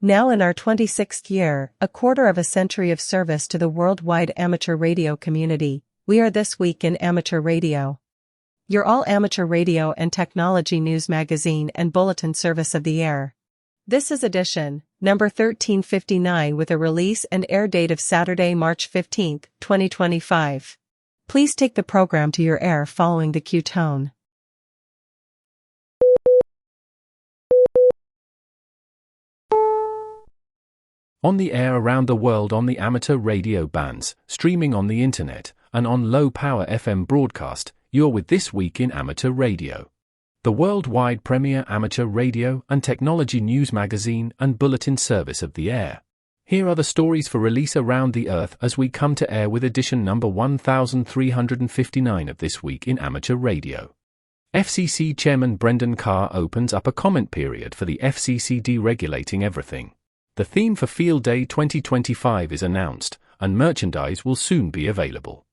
Now in our 26th year, a quarter of a century of service to the worldwide amateur radio community, we are This Week in Amateur Radio. Your all-amateur radio and technology news magazine and bulletin service of the air. This is edition number 1359 with a release and air date of Saturday, March 15, 2025. Please take the program to your air following the cue tone. On the air around the world on the amateur radio bands, streaming on the internet, and on low-power FM broadcast, you're with This Week in Amateur Radio. The worldwide premier amateur radio and technology news magazine and bulletin service of the air. Here are the stories for release around the earth as we come to air with edition number 1359 of This Week in Amateur Radio. FCC Chairman Brendan Carr opens up a comment period for the FCC deregulating everything. The theme for Field Day 2025 is announced, and merchandise will soon be available.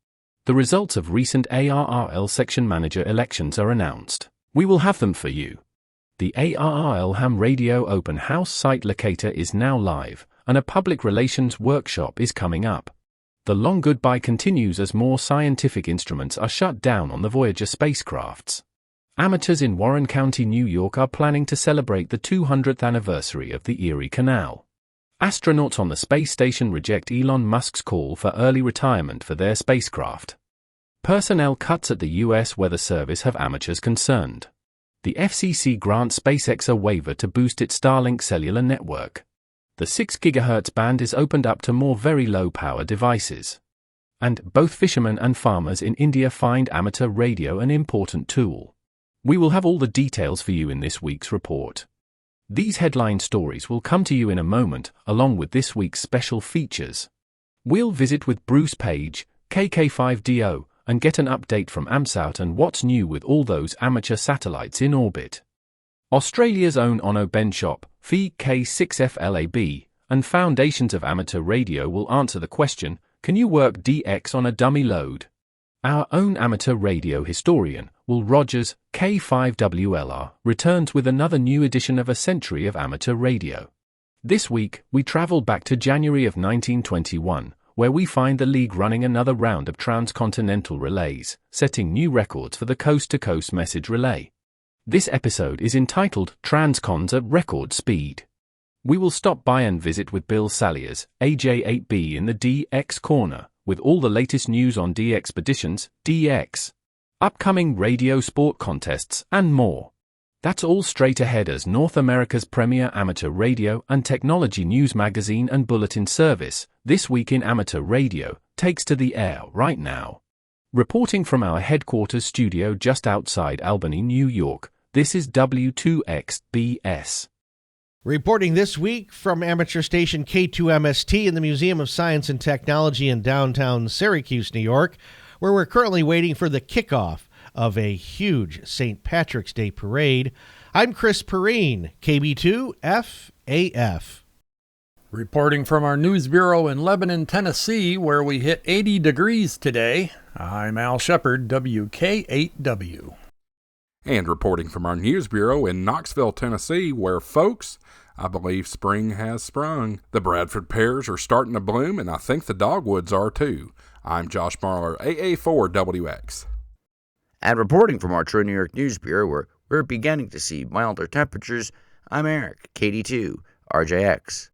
The results of recent ARRL section manager elections are announced. We will have them for you. The ARRL Ham Radio Open House site locator is now live, and a public relations workshop is coming up. The long goodbye continues as more scientific instruments are shut down on the Voyager spacecrafts. Amateurs in Warren County, New York are planning to celebrate the 200th anniversary of the Erie Canal. Astronauts on the space station reject Elon Musk's call for early retirement for their spacecraft. Personnel cuts at the U.S. Weather Service have amateurs concerned. The FCC grants SpaceX a waiver to boost its Starlink cellular network. The 6 GHz band is opened up to more very low-power devices. And both fishermen and farmers in India find amateur radio an important tool. We will have all the details for you in this week's report. These headline stories will come to you in a moment, along with this week's special features. We'll visit with Bruce Page, KK5DO, and get an update from AMSAT and what's new with all those amateur satellites in orbit. Australia's own Onno Benschop, VK6FLAB, and Foundations of Amateur Radio will answer the question, can you work DX on a dummy load? Our own amateur radio historian, Will Rogers, K5WLR, returns with another new edition of A Century of Amateur Radio. This week, we travel back to January of 1921, where we find the league running another round of transcontinental relays, setting new records for the coast-to-coast message relay. This episode is entitled Transcons at Record Speed. We will stop by and visit with Bill Salliers, AJ8B in the DX Corner, with all the latest news on DXpeditions, DX, upcoming radio sport contests, and more. That's all straight ahead as North America's premier amateur radio and technology news magazine and bulletin service, This Week in Amateur Radio, takes to the air right now. Reporting from our headquarters studio just outside Albany, New York, this is W2XBS. Reporting this week from amateur station K2MST in the Museum of Science and Technology in downtown Syracuse, New York, where we're currently waiting for the kickoff of a huge St. Patrick's Day parade. I'm Chris Perrine, KB2FAF. Reporting from our news bureau in Lebanon, Tennessee, where we hit 80 degrees today, I'm Al Shephard, WK8W. And reporting from our news bureau in Knoxville, Tennessee, where, folks, I believe spring has sprung. The Bradford pears are starting to bloom, and I think the dogwoods are too. I'm Josh Marler, AA4WX. And reporting from our True New York News Bureau, where we're beginning to see milder temperatures, I'm Eric, KD2RJX.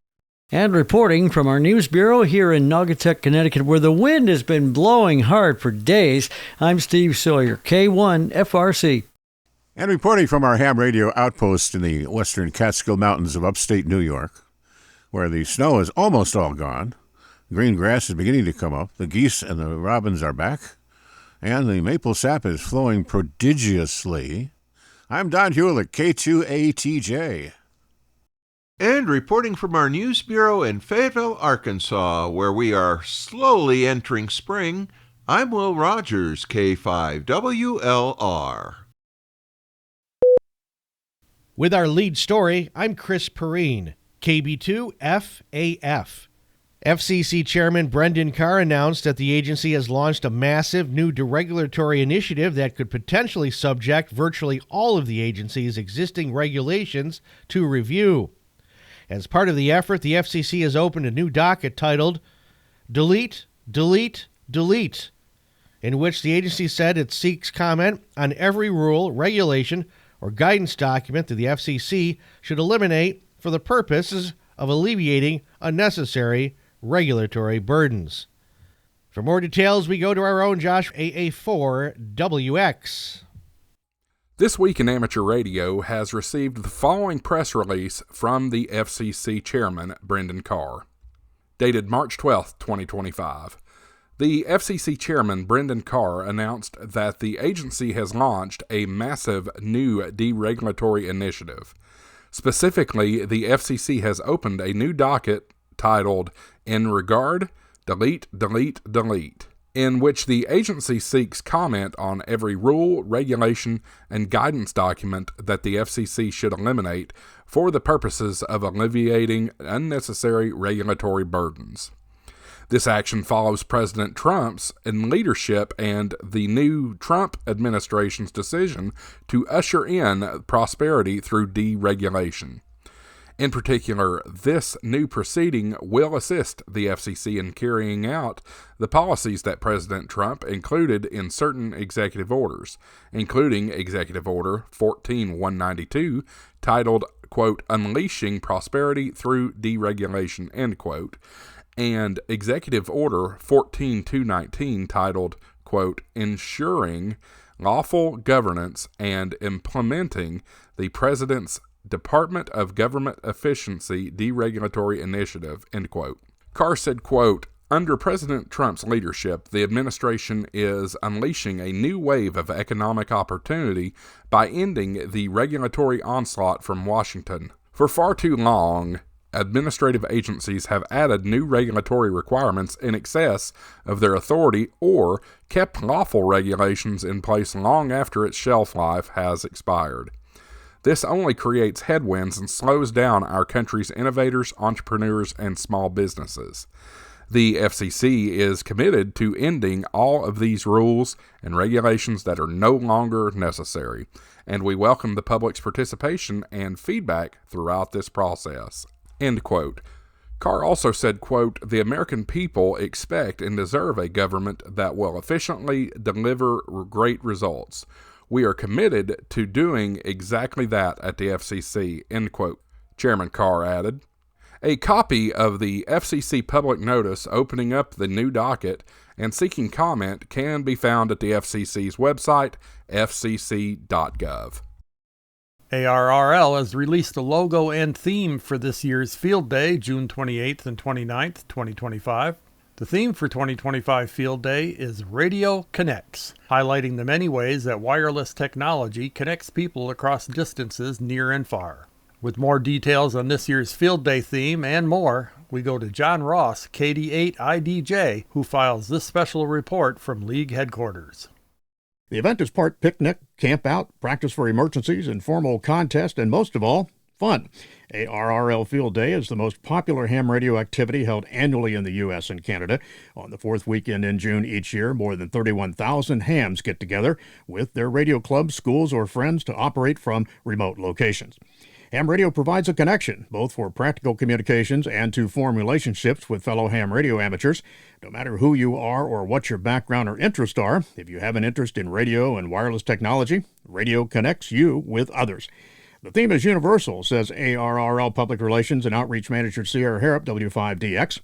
And reporting from our news bureau here in Naugatuck, Connecticut, where the wind has been blowing hard for days, I'm Steve Sawyer, K1FRC. And reporting from our ham radio outpost in the western Catskill Mountains of upstate New York, where the snow is almost all gone, green grass is beginning to come up, the geese and the robins are back, and the maple sap is flowing prodigiously. I'm Don Hulick, K2ATJ. And reporting from our news bureau in Fayetteville, Arkansas, where we are slowly entering spring, I'm Will Rogers, K5WLR. With our lead story, I'm Chris Perrine, KB2FAF. FCC Chairman Brendan Carr announced that the agency has launched a massive new deregulatory initiative that could potentially subject virtually all of the agency's existing regulations to review. As part of the effort, the FCC has opened a new docket titled Delete, Delete, Delete, in which the agency said it seeks comment on every rule, regulation, or guidance document that the FCC should eliminate for the purposes of alleviating unnecessary regulatory burdens. For more details, we go to our own Josh, AA4WX. This Week in Amateur Radio has received the following press release from the FCC Chairman, Brendan Carr. Dated March 12, 2025. The FCC Chairman, Brendan Carr, announced that the agency has launched a massive new deregulatory initiative. Specifically, the FCC has opened a new docket titled In Regard, Delete, Delete, Delete, in which the agency seeks comment on every rule, regulation, and guidance document that the FCC should eliminate for the purposes of alleviating unnecessary regulatory burdens. This action follows President Trump's leadership and the new Trump administration's decision to usher in prosperity through deregulation. In particular, this new proceeding will assist the FCC in carrying out the policies that President Trump included in certain executive orders, including Executive Order 14192, titled, quote, Unleashing Prosperity Through Deregulation, end quote, and Executive Order 14219, titled, quote, Ensuring Lawful Governance and Implementing the President's Department of Government Efficiency Deregulatory Initiative, end quote. Carr said, quote, Under President Trump's leadership, the administration is unleashing a new wave of economic opportunity by ending the regulatory onslaught from Washington. For far too long, administrative agencies have added new regulatory requirements in excess of their authority or kept lawful regulations in place long after its shelf life has expired. This only creates headwinds and slows down our country's innovators, entrepreneurs, and small businesses. The FCC is committed to ending all of these rules and regulations that are no longer necessary, and we welcome the public's participation and feedback throughout this process. End quote. Carr also said, quote, The American people expect and deserve a government that will efficiently deliver great results. We are committed to doing exactly that at the FCC, end quote. Chairman Carr added. A copy of the FCC public notice opening up the new docket and seeking comment can be found at the FCC's website, fcc.gov. ARRL has released a logo and theme for this year's Field Day, June 28th and 29th, 2025. The theme for 2025 Field Day is Radio Connects, highlighting the many ways that wireless technology connects people across distances near and far. With more details on this year's Field Day theme and more, we go to John Ross, KD8IDJ, who files this special report from League headquarters. The event is part picnic, camp out, practice for emergencies, informal contest, and most of all, fun. ARRL Field Day is the most popular ham radio activity held annually in the U.S. and Canada. On the fourth weekend in June each year, more than 31,000 hams get together with their radio clubs, schools, or friends to operate from remote locations. Ham radio provides a connection, both for practical communications and to form relationships with fellow ham radio amateurs. No matter who you are or what your background or interests are, if you have an interest in radio and wireless technology, radio connects you with others. The theme is universal, says ARRL Public Relations and Outreach Manager Sierra Harrop, W5DX.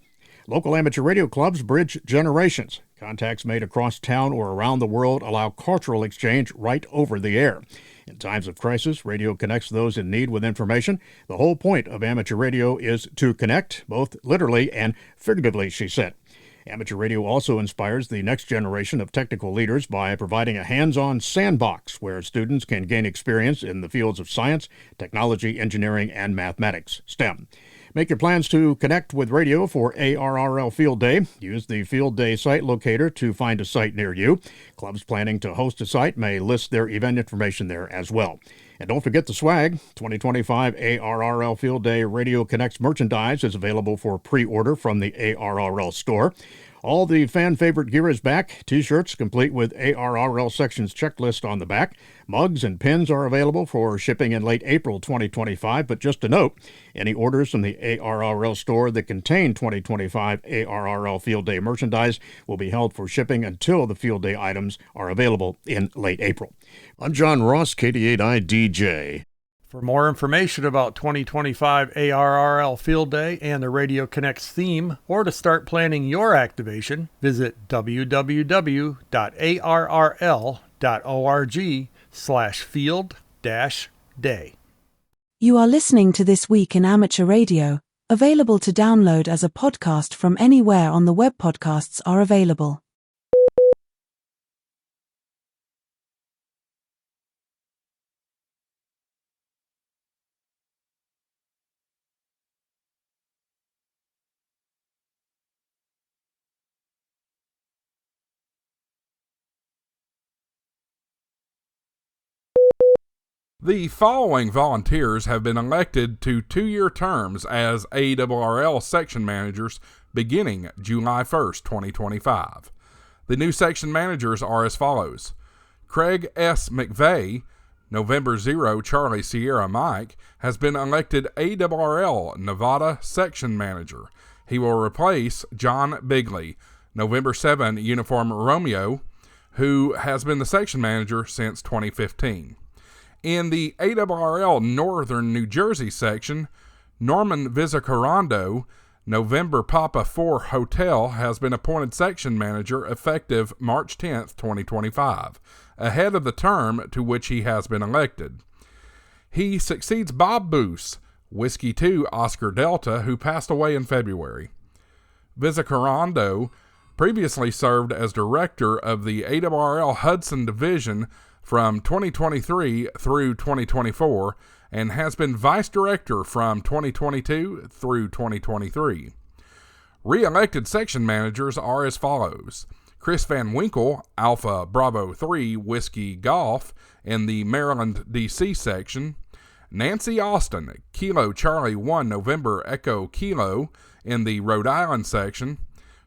Local amateur radio clubs bridge generations. Contacts made across town or around the world allow cultural exchange right over the air. In times of crisis, radio connects those in need with information. The whole point of amateur radio is to connect, both literally and figuratively, she said. Amateur radio also inspires the next generation of technical leaders by providing a hands-on sandbox where students can gain experience in the fields of science, technology, engineering, and mathematics, STEM. Make your plans to connect with radio for ARRL Field Day. Use the Field Day site locator to find a site near you. Clubs planning to host a site may list their event information there as well. And don't forget the swag. 2025 ARRL Field Day Radio Connects merchandise is available for pre-order from the ARRL store. All the fan-favorite gear is back. T-shirts complete with ARRL sections checklist on the back. Mugs and pins are available for shipping in late April 2025, but just a note, any orders from the ARRL store that contain 2025 ARRL Field Day merchandise will be held for shipping until the Field Day items are available in late April. I'm John Ross, KD8I-DJ. For more information about 2025 ARRL Field Day and the Radio Connects theme, or to start planning your activation, visit www.arrl.org/field-day. You are listening to This Week in Amateur Radio, available to download as a podcast from anywhere on the web podcasts are available. The following volunteers have been elected to 2-year terms as ARRL section managers beginning July 1st, 2025. The new section managers are as follows. Craig S. McVeigh, November 0 Charlie Sierra Mike, has been elected ARRL Nevada section manager. He will replace John Bigley, November 7 Uniform Romeo, who has been the section manager since 2015. In the ARRL Northern New Jersey section, Norman Vizcarrondo, November Papa 4 Hotel, has been appointed section manager effective March 10, 2025, ahead of the term to which he has been elected. He succeeds Bob Boos, Whiskey 2 Oscar Delta, who passed away in February. Vizcarrondo previously served as director of the ARRL Hudson Division from 2023 through 2024 and has been vice director from 2022 through 2023. Re-elected section managers are as follows. Chris Van Winkle, Alpha Bravo 3 Whiskey Golf in the Maryland, D.C. section. Nancy Austin, Kilo Charlie 1 November Echo Kilo in the Rhode Island section.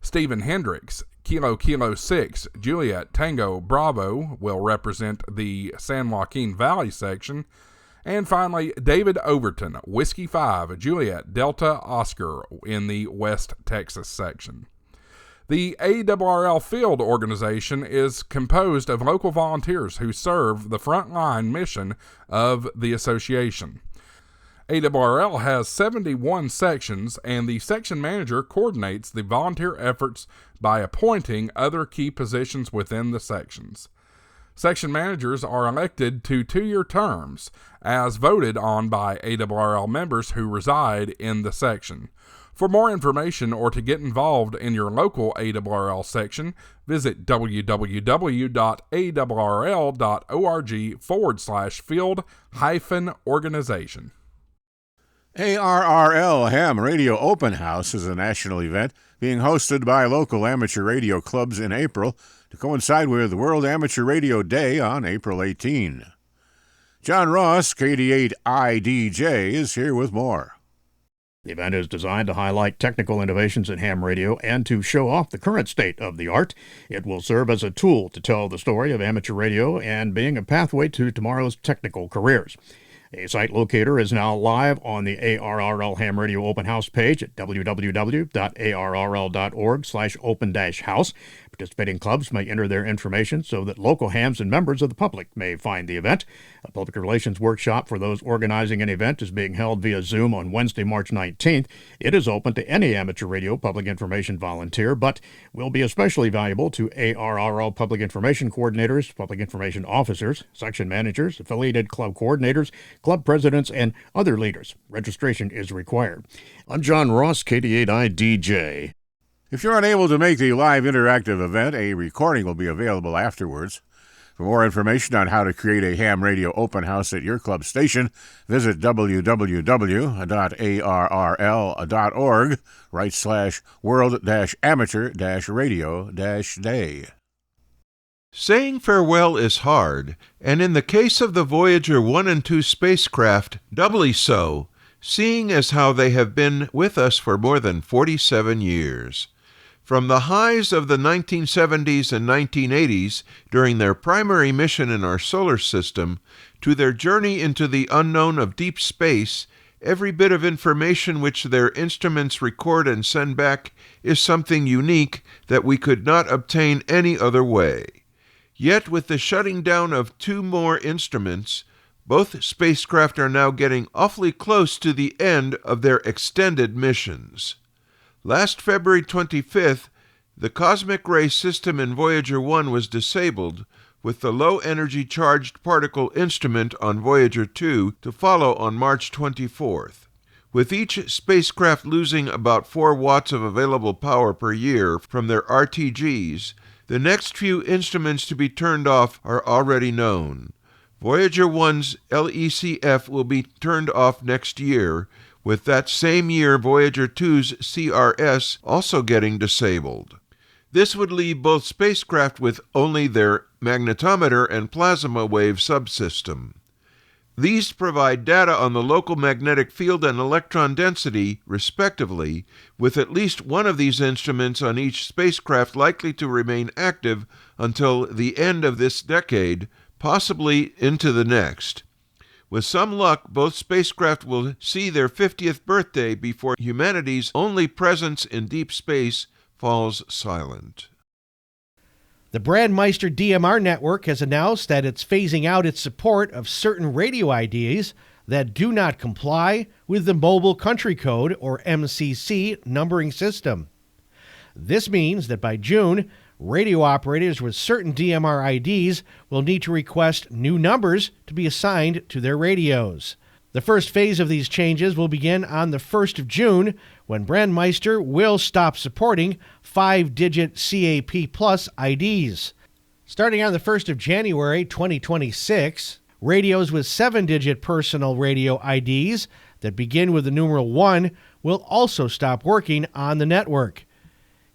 Stephen Hendricks, Kilo 6 Juliet Tango Bravo, will represent the San Joaquin Valley section. And finally, David Overton, Whiskey 5 Juliet Delta Oscar in the West Texas section. The ARRL field organization is composed of local volunteers who serve the frontline mission of the association. ARRL has 71 sections, and the section manager coordinates the volunteer efforts by appointing other key positions within the sections. Section managers are elected to 2-year terms, as voted on by ARRL members who reside in the section. For more information or to get involved in your local ARRL section, visit www.arrl.org/field-organization. ARRL Ham Radio Open House is a national event being hosted by local amateur radio clubs in April to coincide with World Amateur Radio Day on April 18. John Ross, KD8I-DJ, is here with more. The event is designed to highlight technical innovations in ham radio and to show off the current state of the art. It will serve as a tool to tell the story of amateur radio and being a pathway to tomorrow's technical careers. A site locator is now live on the ARRL Ham Radio Open House page at www.arrl.org/open-house. Participating clubs may enter their information so that local hams and members of the public may find the event. A public relations workshop for those organizing an event is being held via Zoom on Wednesday, March 19th. It is open to any amateur radio public information volunteer, but will be especially valuable to ARRL public information coordinators, public information officers, section managers, affiliated club coordinators, club presidents, and other leaders. Registration is required. I'm John Ross, KD8I-DJ. If you're unable to make the live interactive event, a recording will be available afterwards. For more information on how to create a ham radio open house at your club station, visit www.arrl.org/world-amateur-radio-day. Saying farewell is hard, and in the case of the Voyager 1 and 2 spacecraft, doubly so, seeing as how they have been with us for more than 47 years. From the highs of the 1970s and 1980s during their primary mission in our solar system to their journey into the unknown of deep space, every bit of information which their instruments record and send back is something unique that we could not obtain any other way. Yet with the shutting down of 2 more instruments, both spacecraft are now getting awfully close to the end of their extended missions. Last February 25th, the cosmic ray system in Voyager 1 was disabled, with the low-energy charged particle instrument on Voyager 2 to follow on March 24th. With each spacecraft losing about 4 watts of available power per year from their RTGs, the next few instruments to be turned off are already known. Voyager 1's LECF will be turned off next year, with that same year Voyager 2's CRS also getting disabled. This would leave both spacecraft with only their magnetometer and plasma wave subsystem. These provide data on the local magnetic field and electron density, respectively, with at least one of these instruments on each spacecraft likely to remain active until the end of this decade, possibly into the next. With some luck, both spacecraft will see their 50th birthday before humanity's only presence in deep space falls silent. The Brandmeister DMR network has announced that it's phasing out its support of certain radio IDs that do not comply with the Mobile Country Code, or MCC, numbering system. This means that by June, radio operators with certain DMR IDs will need to request new numbers to be assigned to their radios. The first phase of these changes will begin on the 1st of June, when Brandmeister will stop supporting 5-digit CAP Plus IDs. Starting on the 1st of January 2026, radios with 7-digit personal radio IDs that begin with the numeral 1 will also stop working on the network.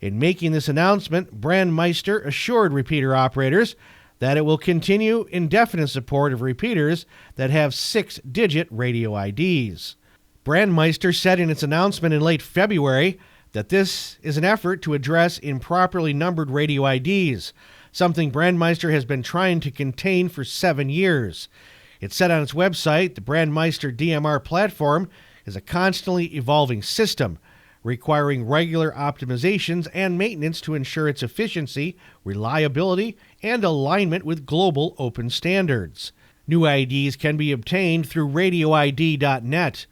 In making this announcement, Brandmeister assured repeater operators that it will continue indefinite support of repeaters that have 6-digit radio IDs. Brandmeister said in its announcement in late February that this is an effort to address improperly numbered radio IDs, something Brandmeister has been trying to contain for 7 years. It said on its website the Brandmeister DMR platform is a constantly evolving system, requiring regular optimizations and maintenance to ensure its efficiency, reliability, and alignment with global open standards. New IDs can be obtained through radioid.net.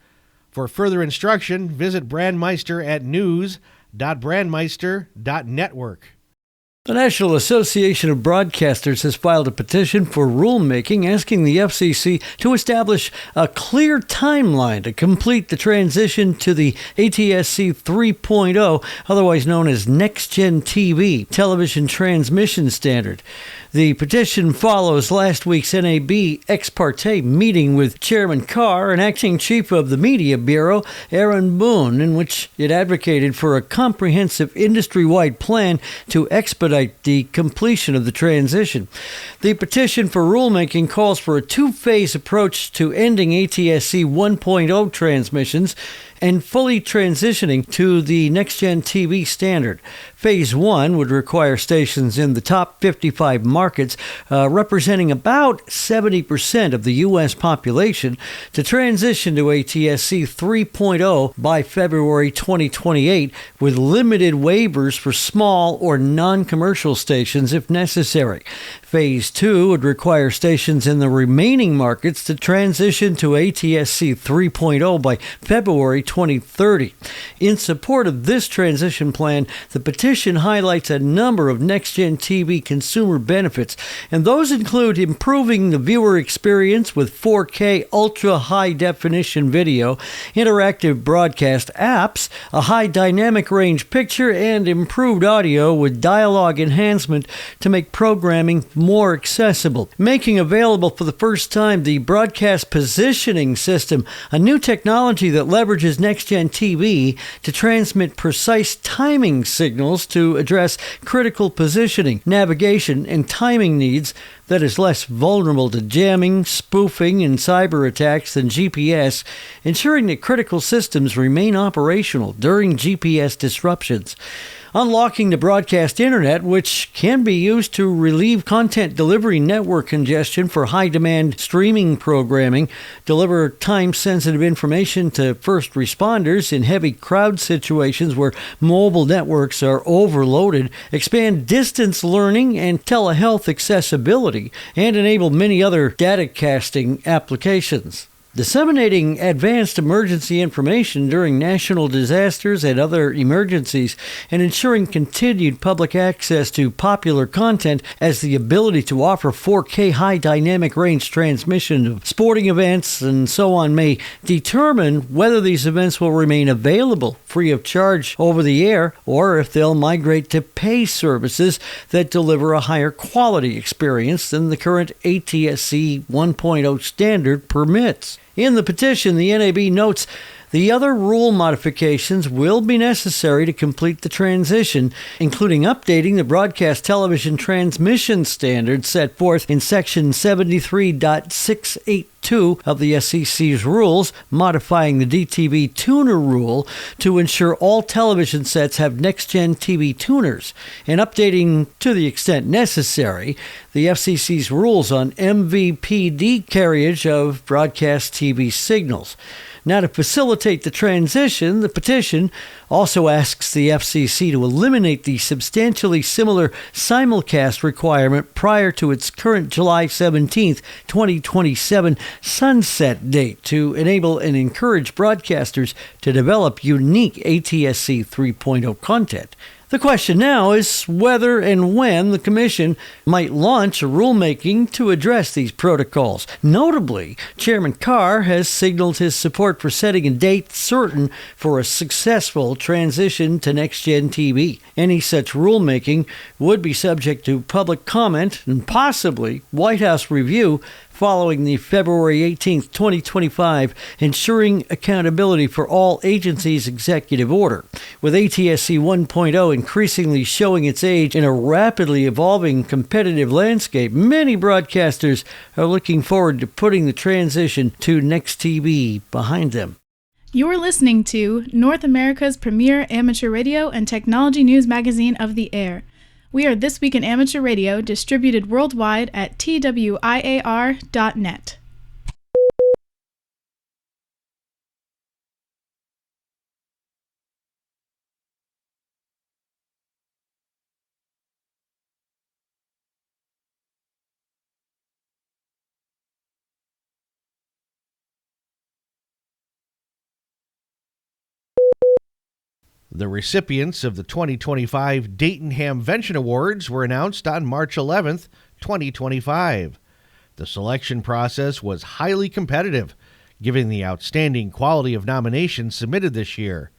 For further instruction, visit Brandmeister at news.brandmeister.network. The National Association of Broadcasters has filed a petition for rulemaking asking the FCC to establish a clear timeline to complete the transition to the ATSC 3.0, otherwise known as Next Gen TV, television transmission standard. The petition follows last week's NAB ex parte meeting with Chairman Carr and Acting Chief of the Media Bureau, Aaron Boone, in which it advocated for a comprehensive industry-wide plan to expedite the completion of the transition. The petition for rulemaking calls for a 2-phase approach to ending ATSC 1.0 transmissions and fully transitioning to the next-gen TV standard. Phase 1 would require stations in the top 55 markets, representing about 70% of the U.S. population, to transition to ATSC 3.0 by February 2028, with limited waivers for small or non-commercial stations if necessary. Phase 2 would require stations in the remaining markets to transition to ATSC 3.0 by February 2030. In support of this transition plan, the petition highlights a number of next-gen TV consumer benefits, and those include improving the viewer experience with 4K ultra-high-definition video, interactive broadcast apps, a high dynamic range picture, and improved audio with dialogue enhancement to make programming more accessible. Making available for the first time the Broadcast Positioning System, a new technology that leverages next-gen TV to transmit precise timing signals to address critical positioning, navigation, and timing needs that is less vulnerable to jamming, spoofing, and cyber attacks than GPS, ensuring that critical systems remain operational during GPS disruptions. Unlocking the broadcast internet, which can be used to relieve content delivery network congestion for high-demand streaming programming, deliver time-sensitive information to first responders in heavy crowd situations where mobile networks are overloaded, expand distance learning and telehealth accessibility, and enable many other datacasting applications. Disseminating advanced emergency information during national disasters and other emergencies, and ensuring continued public access to popular content as the ability to offer 4K high dynamic range transmission of sporting events and so on may determine whether these events will remain available free of charge over the air or if they'll migrate to pay services that deliver a higher quality experience than the current ATSC 1.0 standard permits. In the petition, the NAB notes the other rule modifications will be necessary to complete the transition, including updating the broadcast television transmission standards set forth in Section 73.682 of the SEC's rules, modifying the DTV tuner rule to ensure all television sets have next-gen TV tuners, and updating, to the extent necessary, the FCC's rules on MVPD carriage of broadcast TV signals. Now, to facilitate the transition, the petition also asks the FCC to eliminate the substantially similar simulcast requirement prior to its current July 17, 2027 sunset date to enable and encourage broadcasters to develop unique ATSC 3.0 content. The question now is whether and when the Commission might launch a rulemaking to address these protocols. Notably, Chairman Carr has signaled his support for setting a date certain for a successful transition to next-gen TV. Any such rulemaking would be subject to public comment and possibly White House review following the February 18, 2025, Ensuring Accountability for All Agencies executive order. With ATSC 1.0 increasingly showing its age in a rapidly evolving competitive landscape, many broadcasters are looking forward to putting the transition to Next TV behind them. You're listening to North America's premier amateur radio and technology news magazine of the air. We are This Week in Amateur Radio, distributed worldwide at twiar.net. The recipients of the 2025 Dayton Hamvention Awards were announced on March 11th, 2025. The selection process was highly competitive, given the outstanding quality of nominations submitted this year.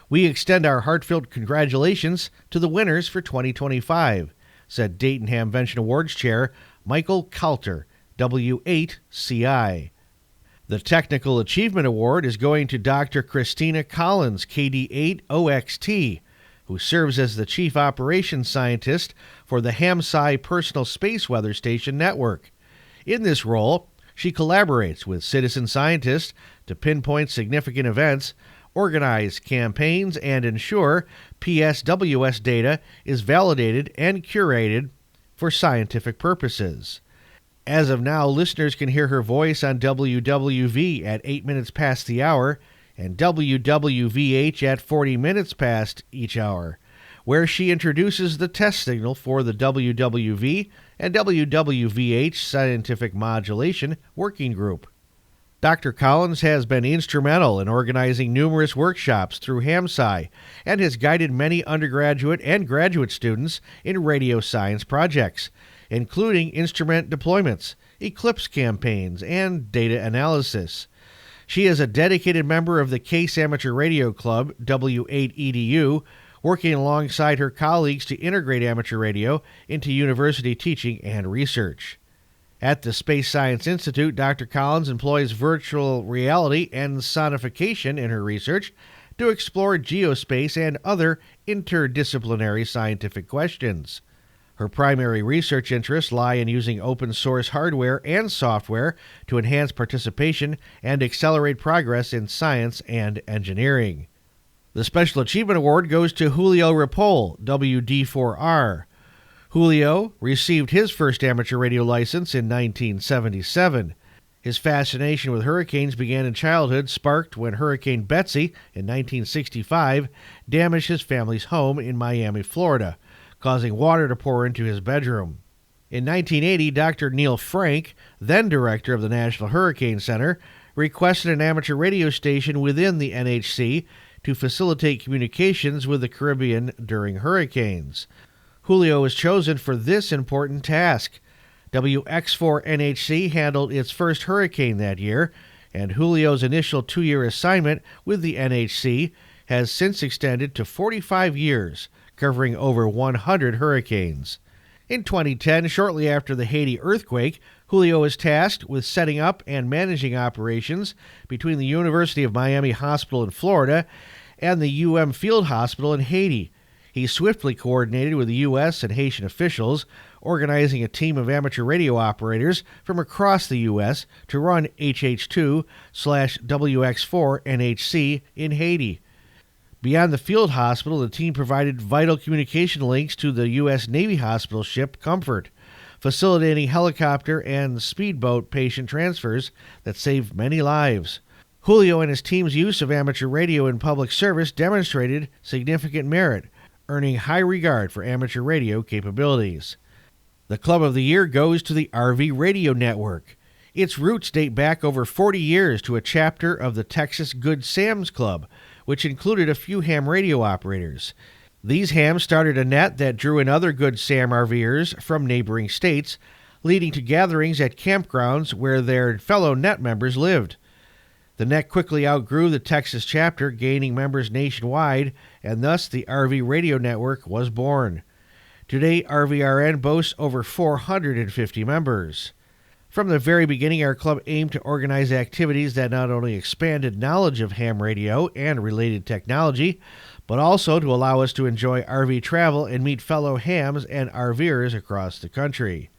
We extend our heartfelt congratulations to the winners for 2025, said Dayton Hamvention Awards Chair Michael Kalter, W8CI. The Technical Achievement Award is going to Dr. Christina Collins, KD8OXT, who serves as the Chief Operations Scientist for the HAMSAT Personal Space Weather Station Network. In this role, she collaborates with citizen scientists to pinpoint significant events, organize campaigns, and ensure PSWS data is validated and curated for scientific purposes. As of now, listeners can hear her voice on WWV at 8 minutes past the hour and WWVH at 40 minutes past each hour, where she introduces the test signal for the WWV and WWVH Scientific Modulation Working Group. Dr. Collins has been instrumental in organizing numerous workshops through HAMSAT and has guided many undergraduate and graduate students in radio science projects, including instrument deployments, eclipse campaigns, and data analysis. She is a dedicated member of the Case Amateur Radio Club, W8EDU, working alongside her colleagues to integrate amateur radio into university teaching and research. At the Space Science Institute, Dr. Collins employs virtual reality and sonification in her research to explore geospace and other interdisciplinary scientific questions. Her primary research interests lie in using open source hardware and software to enhance participation and accelerate progress in science and engineering. The Special Achievement Award goes to Julio Ripoll, WD4R. Julio received his first amateur radio license in 1977. His fascination with hurricanes began in childhood, sparked when Hurricane Betsy in 1965 damaged his family's home in Miami, Florida, causing water to pour into his bedroom. In 1980, Dr. Neil Frank, then director of the National Hurricane Center, requested an amateur radio station within the NHC to facilitate communications with the Caribbean during hurricanes. Julio was chosen for this important task. WX4NHC handled its first hurricane that year, and Julio's initial 2-year assignment with the NHC has since extended to 45 years, covering over 100 hurricanes. In 2010, shortly after the Haiti earthquake, Julio was tasked with setting up and managing operations between the University of Miami Hospital in Florida and the UM Field Hospital in Haiti. He swiftly coordinated with the U.S. and Haitian officials, organizing a team of amateur radio operators from across the U.S. to run HH2/WX4NHC in Haiti. Beyond the field hospital, the team provided vital communication links to the U.S. Navy hospital ship Comfort, facilitating helicopter and speedboat patient transfers that saved many lives. Julio and his team's use of amateur radio in public service demonstrated significant merit, earning high regard for amateur radio capabilities. The Club of the Year goes to the RV Radio Network. Its roots date back over 40 years to a chapter of the Texas Good Sam's Club, which included a few ham radio operators. These hams started a net that drew in other Good Sam RVers from neighboring states, leading to gatherings at campgrounds where their fellow net members lived. The net quickly outgrew the Texas chapter, gaining members nationwide, and thus the RV Radio Network was born. Today, RVRN boasts over 450 members. From the very beginning, our club aimed to organize activities that not only expanded knowledge of ham radio and related technology, but also to allow us to enjoy RV travel and meet fellow hams and RVers across the country.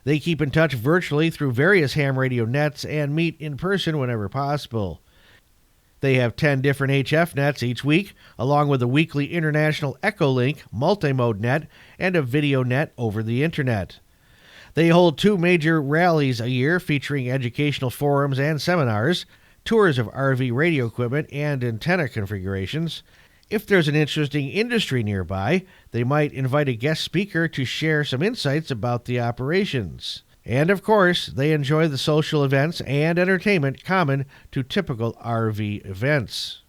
They keep in touch virtually through various ham radio nets and meet in person whenever possible. They have 10 different HF nets each week, along with a weekly international Echolink multi-mode net and a video net over the internet. They hold 2 major rallies a year featuring educational forums and seminars, tours of RV radio equipment and antenna configurations. If there's an interesting industry nearby, they might invite a guest speaker to share some insights about the operations. And of course, they enjoy the social events and entertainment common to typical RV events.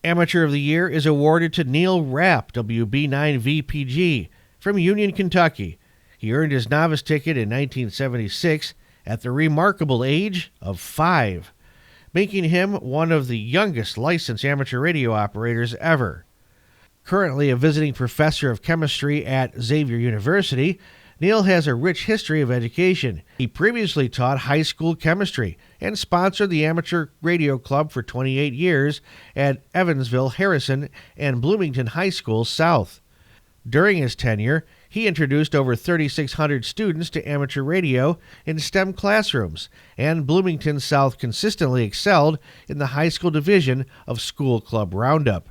Amateur of the Year is awarded to Neil Rapp, WB9VPG, from Union, Kentucky. He earned his novice ticket in 1976 at the remarkable age of 5. Making him one of the youngest licensed amateur radio operators ever. Currently a visiting professor of chemistry at Xavier University, Neil has a rich history of education. He previously taught high school chemistry and sponsored the Amateur Radio Club for 28 years at Evansville, Harrison, and Bloomington High School South. During his tenure, he introduced over 3,600 students to amateur radio in STEM classrooms, and Bloomington South consistently excelled in the high school division of School Club Roundup.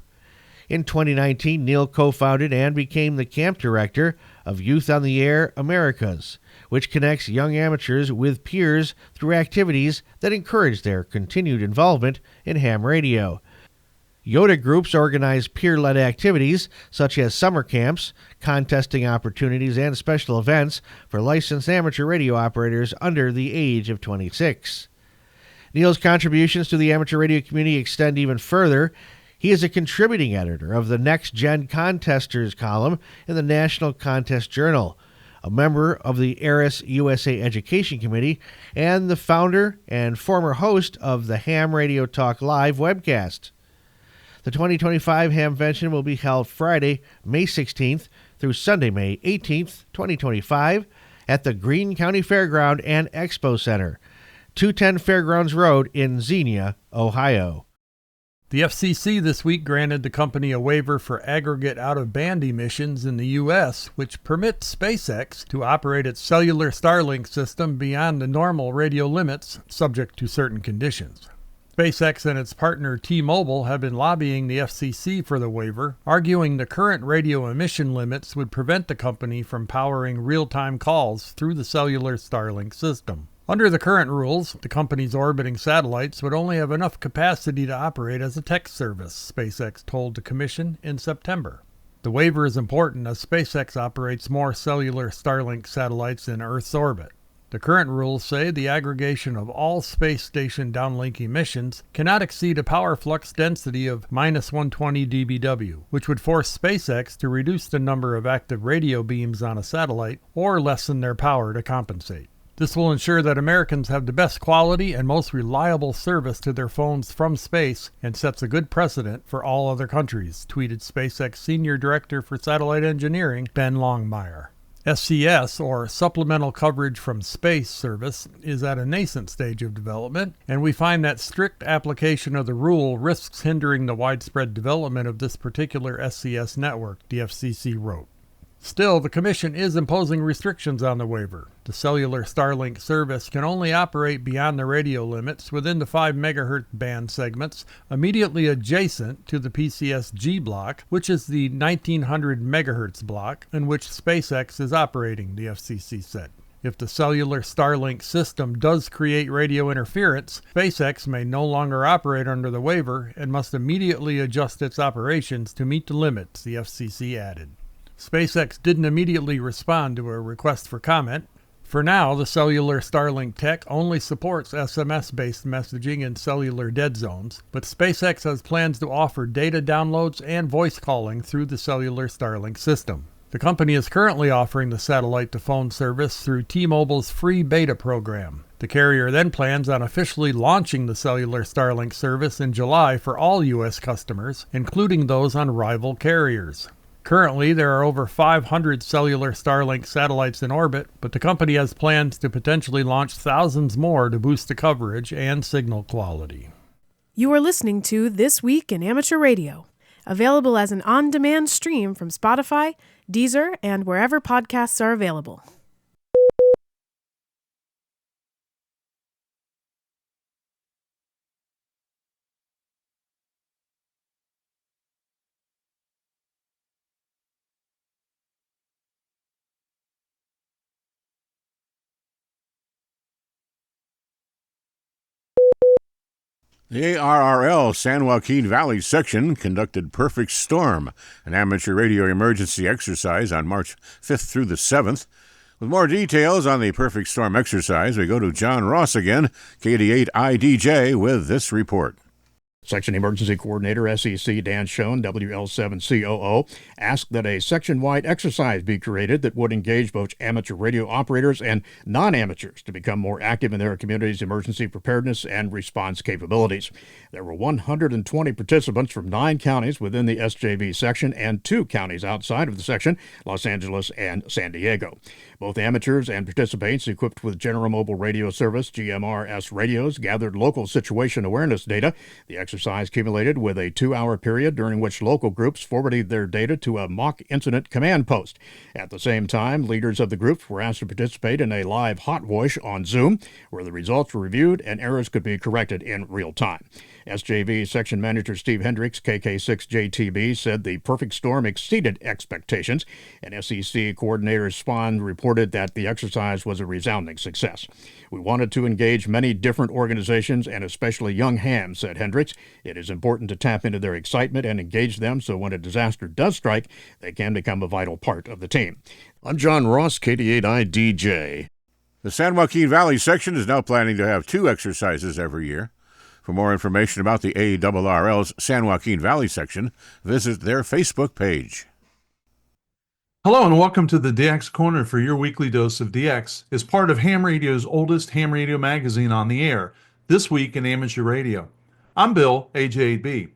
In 2019, Neil co-founded and became the camp director of Youth on the Air Americas, which connects young amateurs with peers through activities that encourage their continued involvement in ham radio. Yoda groups organize peer-led activities such as summer camps, contesting opportunities, and special events for licensed amateur radio operators under the age of 26. Neil's contributions to the amateur radio community extend even further. He is a contributing editor of the Next Gen Contesters column in the National Contest Journal, a member of the ARIS USA Education Committee, and the founder and former host of the Ham Radio Talk Live webcast. The 2025 Hamvention will be held Friday, May 16th through Sunday, May 18th, 2025 at the Greene County Fairground and Expo Center, 210 Fairgrounds Road in Xenia, Ohio. The FCC this week granted the company a waiver for aggregate out-of-band emissions in the U.S., which permits SpaceX to operate its cellular Starlink system beyond the normal radio limits, subject to certain conditions. SpaceX and its partner T-Mobile have been lobbying the FCC for the waiver, arguing the current radio emission limits would prevent the company from powering real-time calls through the cellular Starlink system. Under the current rules, the company's orbiting satellites would only have enough capacity to operate as a text service, SpaceX told the Commission in September. The waiver is important as SpaceX operates more cellular Starlink satellites in Earth's orbit. The current rules say the aggregation of all space station downlink emissions cannot exceed a power flux density of -120 dBW, which would force SpaceX to reduce the number of active radio beams on a satellite or lessen their power to compensate. This will ensure that Americans have the best quality and most reliable service to their phones from space and sets a good precedent for all other countries, tweeted SpaceX Senior Director for Satellite Engineering, Ben Longmire. SCS, or Supplemental Coverage from Space Service, is at a nascent stage of development, and we find that strict application of the rule risks hindering the widespread development of this particular SCS network, the FCC wrote. Still, the Commission is imposing restrictions on the waiver. The cellular Starlink service can only operate beyond the radio limits within the 5 MHz band segments immediately adjacent to the PCS-G block, which is the 1900 MHz block in which SpaceX is operating, the FCC said. If the cellular Starlink system does create radio interference, SpaceX may no longer operate under the waiver and must immediately adjust its operations to meet the limits, the FCC added. SpaceX didn't immediately respond to a request for comment. For now, the cellular Starlink tech only supports SMS-based messaging in cellular dead zones, but SpaceX has plans to offer data downloads and voice calling through the cellular Starlink system. The company is currently offering the satellite-to-phone service through T-Mobile's free beta program. The carrier then plans on officially launching the cellular Starlink service in July for all U.S. customers, including those on rival carriers. Currently, there are over 500 cellular Starlink satellites in orbit, but the company has plans to potentially launch thousands more to boost the coverage and signal quality. You are listening to This Week in Amateur Radio, available as an on-demand stream from Spotify, Deezer, and wherever podcasts are available. The ARRL San Joaquin Valley section conducted Perfect Storm, an amateur radio emergency exercise on March 5th through the 7th. With more details on the Perfect Storm exercise, we go to John Ross again, KD8IDJ, with this report. Section Emergency Coordinator SEC Dan Schoen, WL7COO, asked that a section-wide exercise be created that would engage both amateur radio operators and non-amateurs to become more active in their community's emergency preparedness and response capabilities. There were 120 participants from 9 counties within the SJV section and 2 counties outside of the section, Los Angeles and San Diego. Both amateurs and participants equipped with General Mobile Radio Service GMRS radios gathered local situation awareness data. The exercise accumulated with a 2-hour period during which local groups forwarded their data to a mock incident command post. At the same time, leaders of the groups were asked to participate in a live hot voice on Zoom, where the results were reviewed and errors could be corrected in real time. SJV Section Manager Steve Hendricks, KK6JTB, said the Perfect Storm exceeded expectations, and SEC Coordinator Spahn reported that the exercise was a resounding success. We wanted to engage many different organizations and especially young hams, said Hendricks. It is important to tap into their excitement and engage them so when a disaster does strike, they can become a vital part of the team. I'm John Ross, KD8IDJ. The San Joaquin Valley section is now planning to have 2 exercises every year. For more information about the ARRL's San Joaquin Valley section, visit their Facebook page. Hello and welcome to the DX Corner for your weekly dose of DX as part of Ham Radio's oldest ham radio magazine on the air, This Week in Amateur Radio. I'm Bill, AJ8B.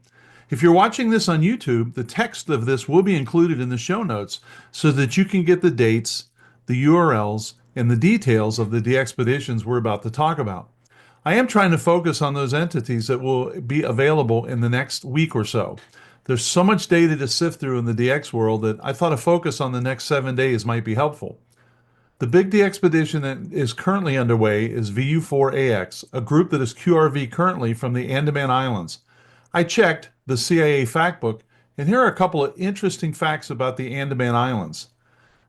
If you're watching this on YouTube, the text of this will be included in the show notes so that you can get the dates, the URLs, and the details of the DXpeditions we're about to talk about. I am trying to focus on those entities that will be available in the next week or so. There's so much data to sift through in the DX world that I thought a focus on the next 7 days might be helpful. The big de-expedition that is currently underway is VU4AX, a group that is QRV currently from the Andaman Islands. I checked the CIA Factbook, and here are a couple of interesting facts about the Andaman Islands.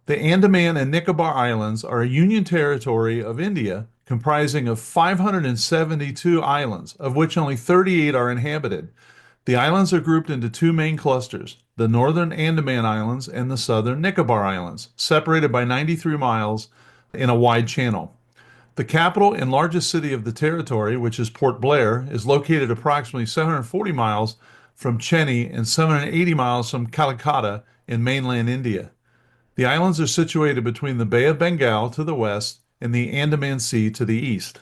The Andaman and Nicobar Islands are a union territory of India comprising of 572 islands, of which only 38 are inhabited. The islands are grouped into two main clusters, the northern Andaman Islands and the southern Nicobar Islands, separated by 93 miles in a wide channel. The capital and largest city of the territory, which is Port Blair, is located approximately 740 miles from Chennai and 780 miles from Calcutta in mainland India. The islands are situated between the Bay of Bengal to the west and the Andaman Sea to the east.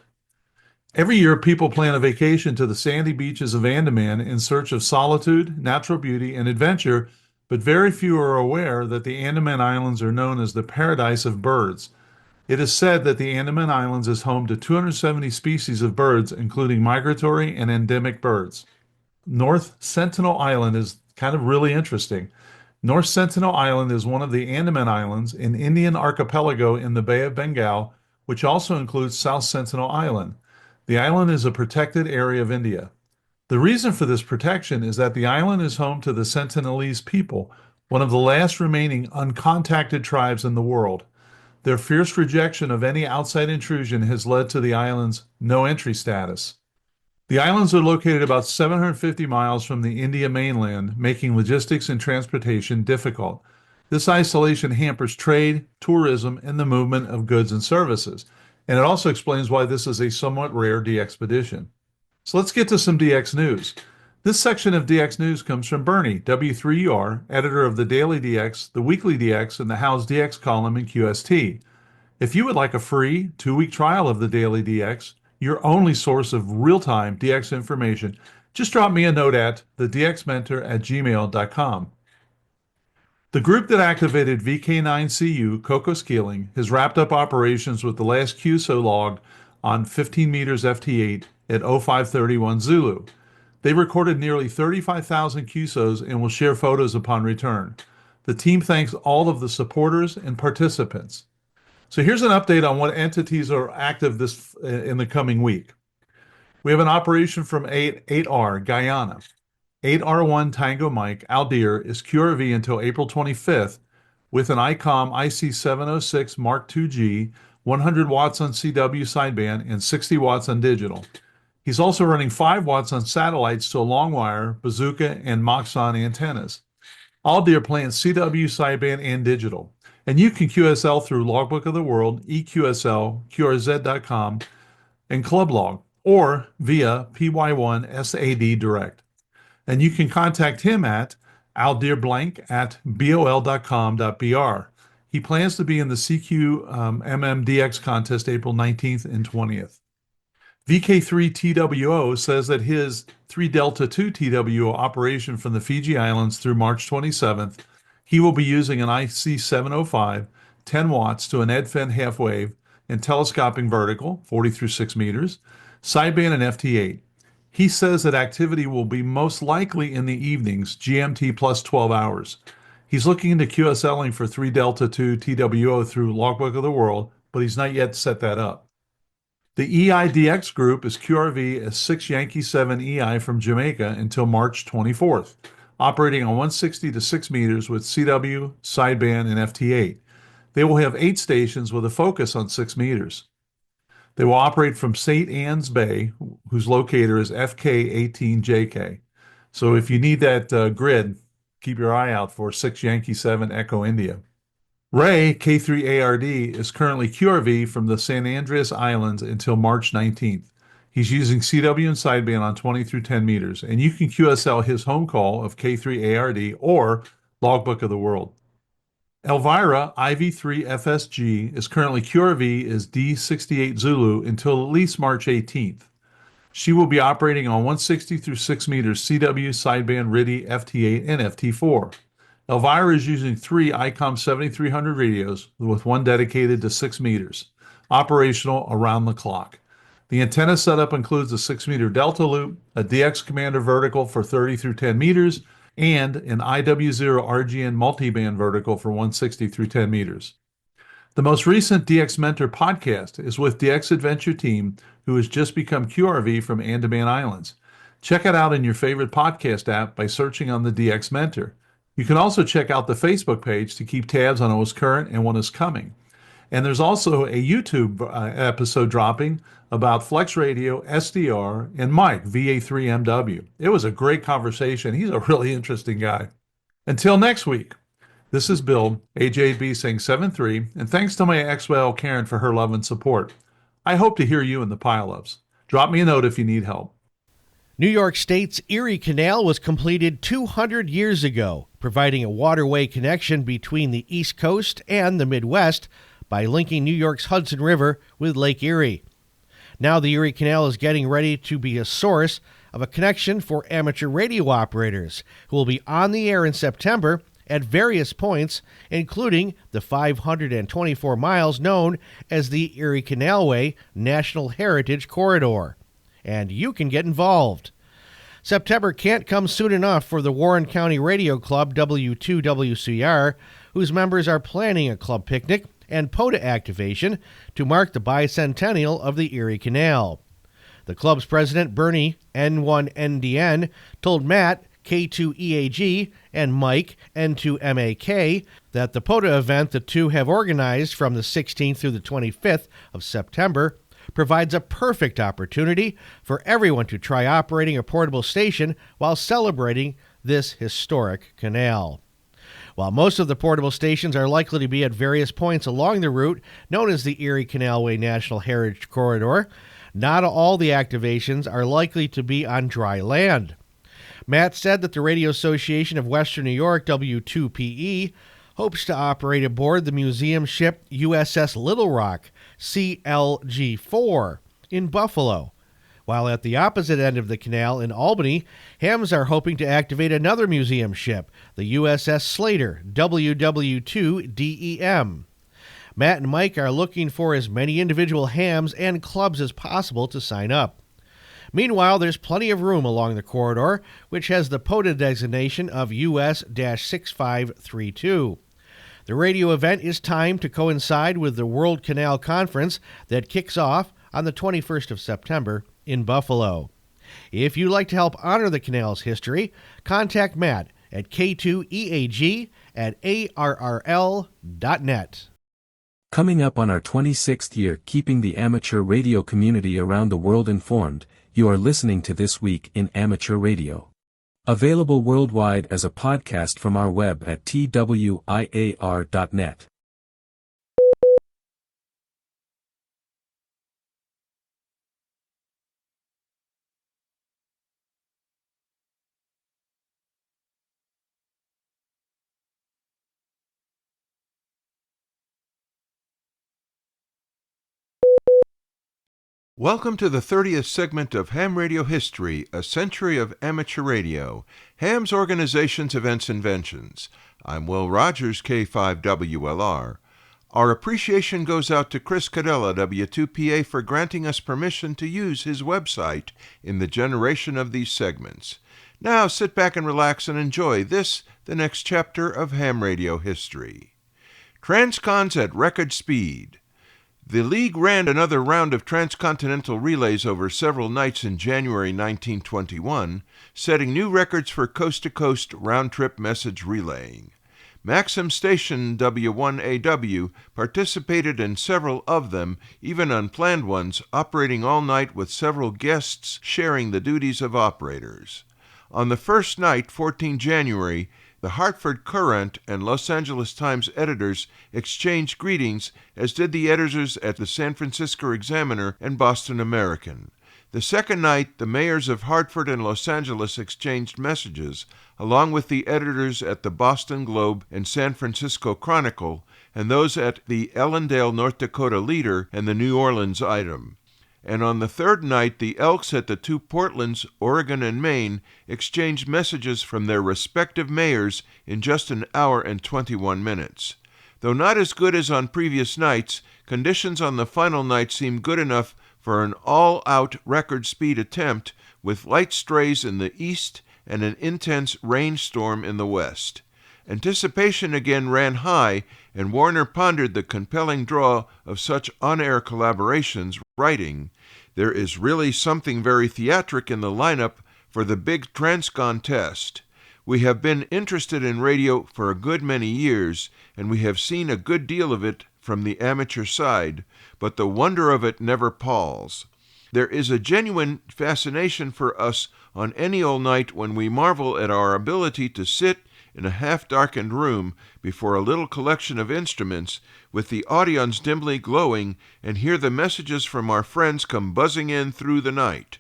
Every year, people plan a vacation to the sandy beaches of Andaman in search of solitude, natural beauty, and adventure, but very few are aware that the Andaman Islands are known as the paradise of birds. It is said that the Andaman Islands is home to 270 species of birds, including migratory and endemic birds. North Sentinel Island is kind of really interesting. North Sentinel Island is one of the Andaman Islands, an Indian archipelago in the Bay of Bengal, which also includes South Sentinel Island. The island is a protected area of India. The reason for this protection is that the island is home to the Sentinelese people, one of the last remaining uncontacted tribes in the world. Their fierce rejection of any outside intrusion has led to the island's no-entry status. The islands are located about 750 miles from the India mainland, making logistics and transportation difficult. This isolation hampers trade, tourism, and the movement of goods and services. And it also explains why this is a somewhat rare DX-expedition. So let's get to some DX news. This section of DX news comes from Bernie, W3UR, editor of the Daily DX, the Weekly DX, and the How's DX column in QST. If you would like a free 2-week trial of the Daily DX, your only source of real-time DX information, just drop me a note at thedxmentor@gmail.com. The group that activated VK9CU, Cocos Keeling, has wrapped up operations with the last QSO log on 15 meters FT8 at 0531 Zulu. They recorded nearly 35,000 QSOs and will share photos upon return. The team thanks all of the supporters and participants. So here's an update on what entities are active in the coming week. We have an operation from 8R, Guyana. 8R1 Tango Mike, Aldir, is QRV until April 25th with an ICOM IC706 Mark II-G, 100 watts on CW sideband, and 60 watts on digital. He's also running 5 watts on satellites to a long wire, bazooka, and Moxon antennas. Aldir plans CW sideband and digital. And you can QSL through Logbook of the World, EQSL, QRZ.com, and Clublog, or via PY1 SAD Direct. And you can contact him at aldirblank@bol.com.br. He plans to be in the CQ-MMDX contest April 19th and 20th. VK3TWO says that his 3 Delta 2 TWO operation from the Fiji Islands through March 27th, he will be using an IC705, 10 watts to an EdFen half wave, and telescoping vertical, 40 through 6 meters, sideband and FT8. He says that activity will be most likely in the evenings, GMT plus 12 hours. He's looking into QSLing for 3 Delta 2 TWO through Logbook of the World, but he's not yet set that up. The EIDX group is QRV as 6 Yankee 7 EI from Jamaica until March 24th, operating on 160 to 6 meters with CW, sideband, and FT8. They will have 8 stations with a focus on 6 meters. They will operate from St. Anne's Bay, whose locator is FK18JK. So if you need that grid, keep your eye out for 6 Yankee 7 Echo India. Ray, K3ARD, is currently QRV from the San Andreas Islands until March 19th. He's using CW and sideband on 20 through 10 meters, and you can QSL his home call of K3ARD or Logbook of the World. Elvira, IV3FSG, is currently QRV as D68 Zulu until at least March 18th. She will be operating on 160 through 6 meters CW, sideband, RIDI, FT8, and FT4. Elvira is using 3 ICOM 7300 radios with 1 dedicated to 6 meters, operational around the clock. The antenna setup includes a 6-meter delta loop, a DX commander vertical for 30 through 10 meters, and an IW0 RGN multiband vertical for 160 through 10 meters. The most recent DX Mentor podcast is with DX Adventure Team, who has just become QRV from Andaman Islands. Check it out in your favorite podcast app by searching on the DX Mentor. You can also check out the Facebook page to keep tabs on what is current and what is coming. And there's also a YouTube episode dropping about Flex Radio, SDR, and Mike, VA3MW. It was a great conversation. He's a really interesting guy. Until next week, this is Bill, AJB saying 7-3, and thanks to my ex-whale Karen for her love and support. I hope to hear you in the pile-ups. Drop me a note if you need help. New York State's Erie Canal was completed 200 years ago, providing a waterway connection between the East Coast and the Midwest by linking New York's Hudson River with Lake Erie. Now the Erie Canal is getting ready to be a source of a connection for amateur radio operators who will be on the air in September at various points, including the 524 miles known as the Erie Canalway National Heritage Corridor. And you can get involved. September can't come soon enough for the Warren County Radio Club W2WCR, whose members are planning a club picnic and POTA activation to mark the bicentennial of the Erie Canal. The club's president, Bernie N1NDN, told Matt, K2EAG, and Mike, N2MAK, that the POTA event the two have organized from the 16th through the 25th of September provides a perfect opportunity for everyone to try operating a portable station while celebrating this historic canal. While most of the portable stations are likely to be at various points along the route known as the Erie Canalway National Heritage Corridor, not all the activations are likely to be on dry land. Matt said that the Radio Association of Western New York, W2PE, hopes to operate aboard the museum ship USS Little Rock, CLG-4, in Buffalo. While at the opposite end of the canal in Albany, hams are hoping to activate another museum ship, the USS Slater, WW2DEM. Matt and Mike are looking for as many individual hams and clubs as possible to sign up. Meanwhile, there's plenty of room along the corridor, which has the POTA designation of US-6532. The radio event is timed to coincide with the World Canal Conference that kicks off on the 21st of September in Buffalo. If you'd like to help honor the canal's history, contact Matt at K2EAG@ARRL.net. Coming up on our 26th year keeping the amateur radio community around the world informed, you are listening to This Week in Amateur Radio. Available worldwide as a podcast from our web at twiar.net. Welcome to the 30th segment of Ham Radio History, a century of amateur radio, Ham's Organizations, Events, Inventions. I'm Will Rogers, K5WLR. Our appreciation goes out to Chris Cadella, W2PA, for granting us permission to use his website in the generation of these segments. Now sit back and relax and enjoy this, the next chapter of Ham Radio History. Transcons at record speed. The League ran another round of transcontinental relays over several nights in January 1921, setting new records for coast-to-coast round-trip message relaying. Maxim Station W1AW participated in several of them, even unplanned ones, operating all night with several guests sharing the duties of operators. On the first night, 14 January, the Hartford Courant and Los Angeles Times editors exchanged greetings, as did the editors at the San Francisco Examiner and Boston American. The second night, the mayors of Hartford and Los Angeles exchanged messages, along with the editors at the Boston Globe and San Francisco Chronicle, and those at the Ellendale, North Dakota Leader and the New Orleans Item. And on the third night, the Elks at the two Portlands, Oregon and Maine, exchanged messages from their respective mayors in just an hour and 21 minutes. Though not as good as on previous nights, conditions on the final night seemed good enough for an all-out record speed attempt with light strays in the east and an intense rainstorm in the west. Anticipation again ran high, and Warner pondered the compelling draw of such on-air collaborations, writing, "There is really something very theatric in the lineup for the big Transcon test. We have been interested in radio for a good many years, and we have seen a good deal of it from the amateur side, but the wonder of it never palls. There is a genuine fascination for us on any old night when we marvel at our ability to sit in a half-darkened room before a little collection of instruments, with the audience dimly glowing, and hear the messages from our friends come buzzing in through the night.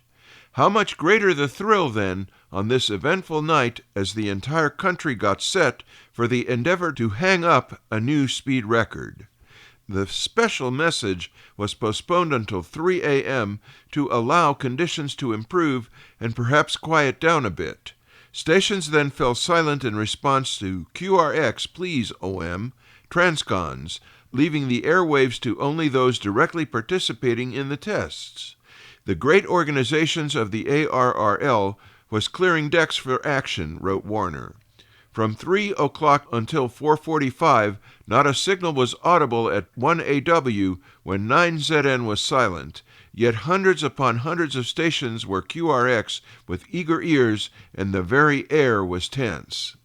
How much greater the thrill, then, on this eventful night as the entire country got set for the endeavor to hang up a new speed record." The special message was postponed until 3 a.m. to allow conditions to improve and perhaps quiet down a bit. Stations then fell silent in response to QRX, please, OM, transcons, leaving the airwaves to only those directly participating in the tests. The great organizations of the ARRL was clearing decks for action, wrote Warner. From 3 o'clock until 4:45, not a signal was audible at 1AW when 9ZN was silent, yet hundreds upon hundreds of stations were QRX with eager ears, and the very air was tense.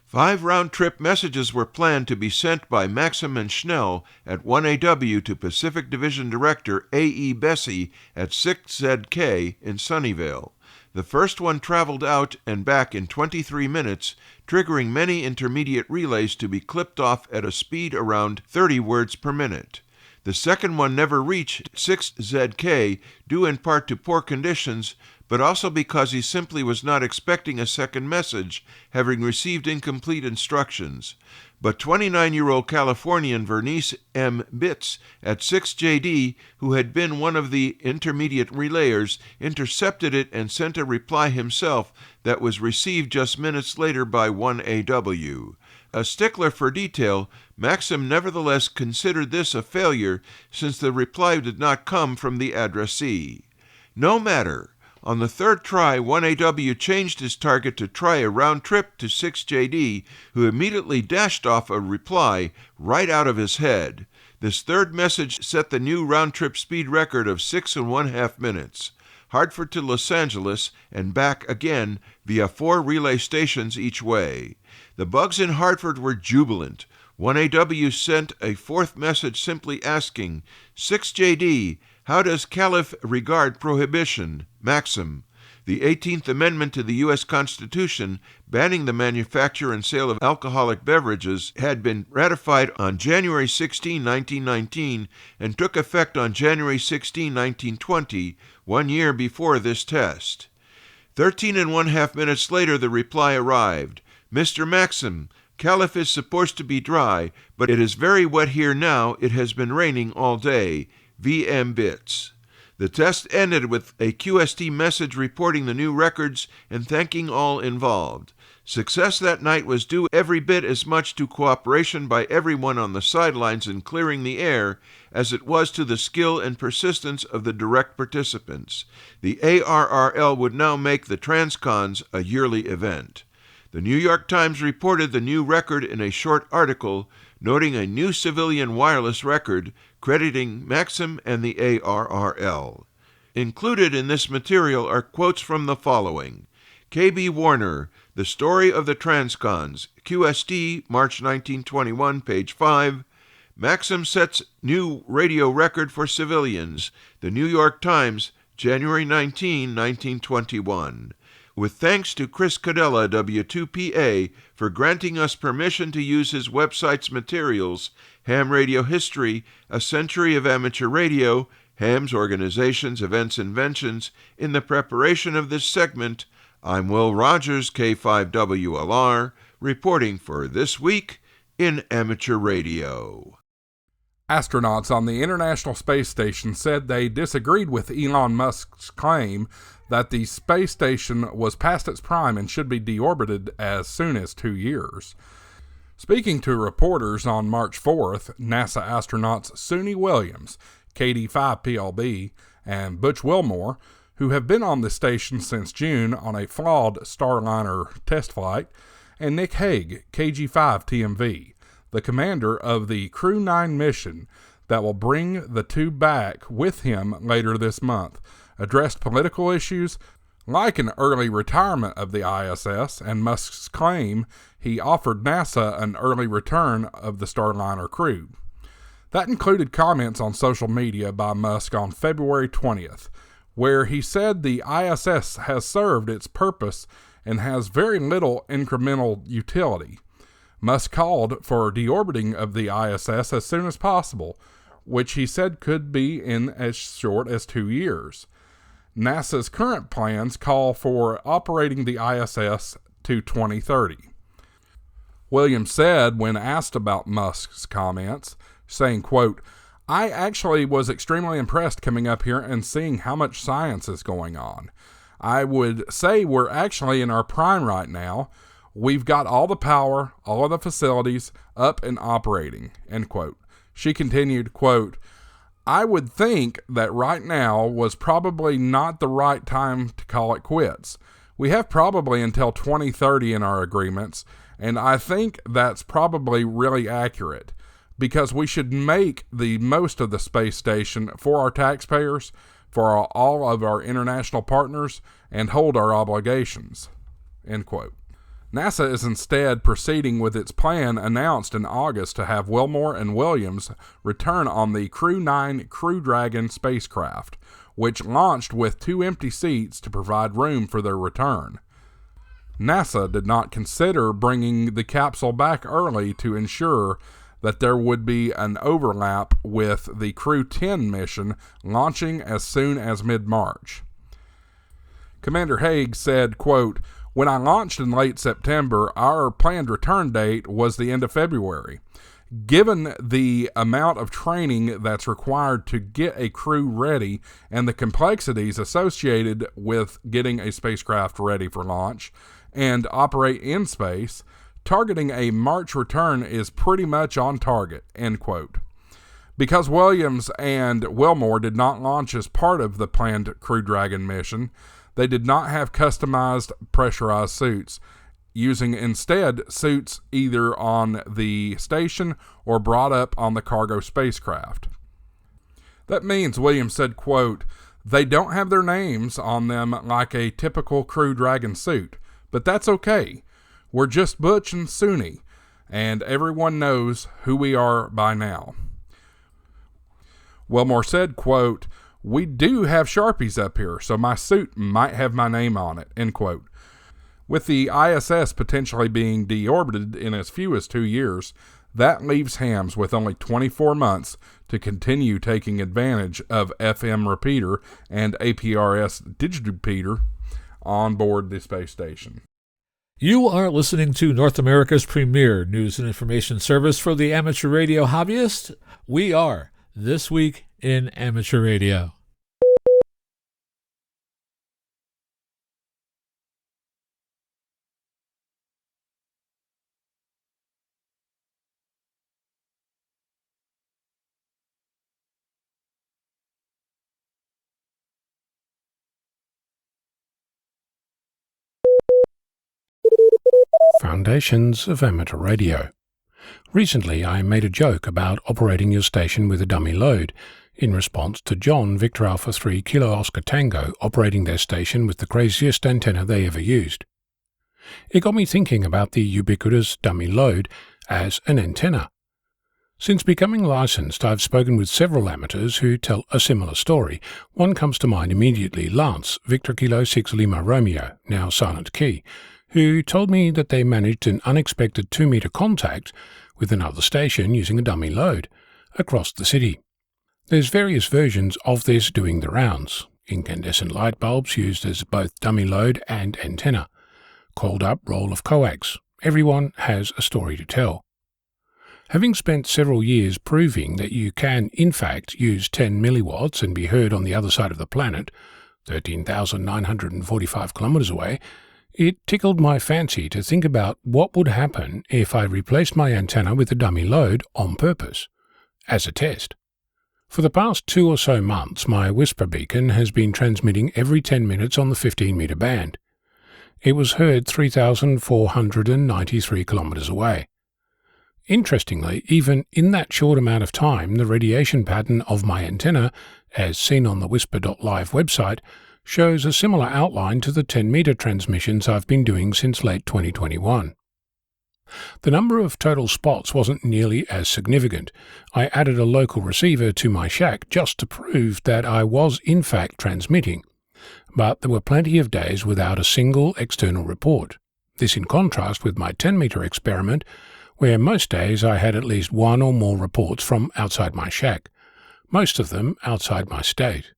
5 round-trip messages were planned to be sent by Maxim and Schnell at 1AW to Pacific Division Director A.E. Bessie at 6ZK in Sunnyvale. The first one traveled out and back in 23 minutes, triggering many intermediate relays to be clipped off at a speed around 30 words per minute. The second one never reached 6ZK, due in part to poor conditions, but also because he simply was not expecting a second message, having received incomplete instructions. But 29-year-old Californian Vernice M. Bitts at 6JD, who had been one of the intermediate relayers, intercepted it and sent a reply himself that was received just minutes later by 1AW. A stickler for detail, Maxim nevertheless considered this a failure since the reply did not come from the addressee. No matter. On the third try, 1AW changed his target to try a round trip to 6JD, who immediately dashed off a reply right out of his head. This third message set the new round-trip speed record of 6.5 minutes. Hartford to Los Angeles and back again via 4 relay stations each way. The bugs in Hartford were jubilant. 1AW sent a fourth message simply asking, 6JD, how does Caliph regard prohibition? Maxim. The 18th Amendment to the U.S. Constitution, banning the manufacture and sale of alcoholic beverages, had been ratified on January 16, 1919, and took effect on January 16, 1920, 1 year before this test. 13.5 minutes later, the reply arrived. Mr. Maxim, Caliph is supposed to be dry, but it is very wet here now. It has been raining all day. VM Bits. The test ended with a QST message reporting the new records and thanking all involved. Success that night was due every bit as much to cooperation by everyone on the sidelines in clearing the air as it was to the skill and persistence of the direct participants. The ARRL would now make the Transcons a yearly event. The New York Times reported the new record in a short article, noting a new civilian wireless record, crediting Maxim and the ARRL. Included in this material are quotes from the following. K.B. Warner, The Story of the Transcons, QST, March 1921, page 5. Maxim sets new radio record for civilians, The New York Times, January 19, 1921. With thanks to Chris Cadella, W2PA, for granting us permission to use his website's materials, Ham Radio History, A Century of Amateur Radio, Ham's Organizations, Events, Inventions, in the preparation of this segment, I'm Will Rogers, K5WLR, reporting for This Week in Amateur Radio. Astronauts on the International Space Station said they disagreed with Elon Musk's claim that the space station was past its prime and should be deorbited as soon as 2 years. Speaking to reporters on March 4th, NASA astronauts Suni Williams, KD5PLB, and Butch Wilmore, who have been on the station since June on a flawed Starliner test flight, and Nick Hague, KG-5 TMV, the commander of the Crew 9 mission that will bring the two back with him later this month, addressed political issues like an early retirement of the ISS and Musk's claim he offered NASA an early return of the Starliner crew. That included comments on social media by Musk on February 20th, where he said the ISS has served its purpose and has very little incremental utility. Musk called for deorbiting of the ISS as soon as possible, which he said could be in as short as 2 years. NASA's current plans call for operating the ISS to 2030. Williams said when asked about Musk's comments, saying, quote, "I actually was extremely impressed coming up here and seeing how much science is going on. I would say we're actually in our prime right now. We've got all the power, all of the facilities up and operating," end quote. She continued, quote, "I would think that right now was probably not the right time to call it quits. We have probably until 2030 in our agreements, and I think that's probably really accurate, because we should make the most of the space station for our taxpayers, for all of our international partners, and hold our obligations," end quote. NASA is instead proceeding with its plan announced in August to have Wilmore and Williams return on the Crew 9 Crew Dragon spacecraft, which launched with 2 empty seats to provide room for their return. NASA did not consider bringing the capsule back early to ensure that there would be an overlap with the Crew 10 mission launching as soon as mid-March. Commander Hague said, quote, "When I launched in late September, our planned return date was the end of February. Given the amount of training that's required to get a crew ready and the complexities associated with getting a spacecraft ready for launch and operate in space, targeting a March return is pretty much on target," end quote. Because Williams and Wilmore did not launch as part of the planned Crew Dragon mission, they did not have customized pressurized suits, using instead suits either on the station or brought up on the cargo spacecraft. That means, Williams said, quote, "They don't have their names on them like a typical Crew Dragon suit, but that's okay. We're just Butch and Suni, and everyone knows who we are by now." Wilmore said, quote, "We do have Sharpies up here, so my suit might have my name on it," end quote. With the ISS potentially being deorbited in as few as 2 years, that leaves hams with only 24 months to continue taking advantage of FM repeater and APRS digirepeater on board the space station. You are listening to North America's premier news and information service for the amateur radio hobbyist. We are This Week in Amateur Radio. Foundations of Amateur Radio. Recently, I made a joke about operating your station with a dummy load, in response to John Victor Alpha 3 Kilo Oscar Tango operating their station with the craziest antenna they ever used. It got me thinking about the ubiquitous dummy load as an antenna. Since becoming licensed, I've spoken with several amateurs who tell a similar story. One comes to mind immediately, Lance, Victor Kilo 6 Lima Romeo, now Silent Key, who told me that they managed an unexpected 2-meter contact with another station using a dummy load across the city. There's various versions of this doing the rounds. Incandescent light bulbs used as both dummy load and antenna. Coiled up roll of coax. Everyone has a story to tell. Having spent several years proving that you can, in fact, use 10 milliwatts and be heard on the other side of the planet, 13,945 kilometers away, it tickled my fancy to think about what would happen if I replaced my antenna with a dummy load on purpose, as a test. For the past 2 or so months, my Whisper beacon has been transmitting every 10 minutes on the 15-meter band. It was heard 3,493 kilometers away. Interestingly, even in that short amount of time, the radiation pattern of my antenna, as seen on the Whisper.live website, shows a similar outline to the 10-meter transmissions I've been doing since late 2021. The number of total spots wasn't nearly as significant. I added a local receiver to my shack just to prove that I was in fact transmitting, but there were plenty of days without a single external report. This in contrast with my 10-meter experiment, where most days I had at least one or more reports from outside my shack, most of them outside my state.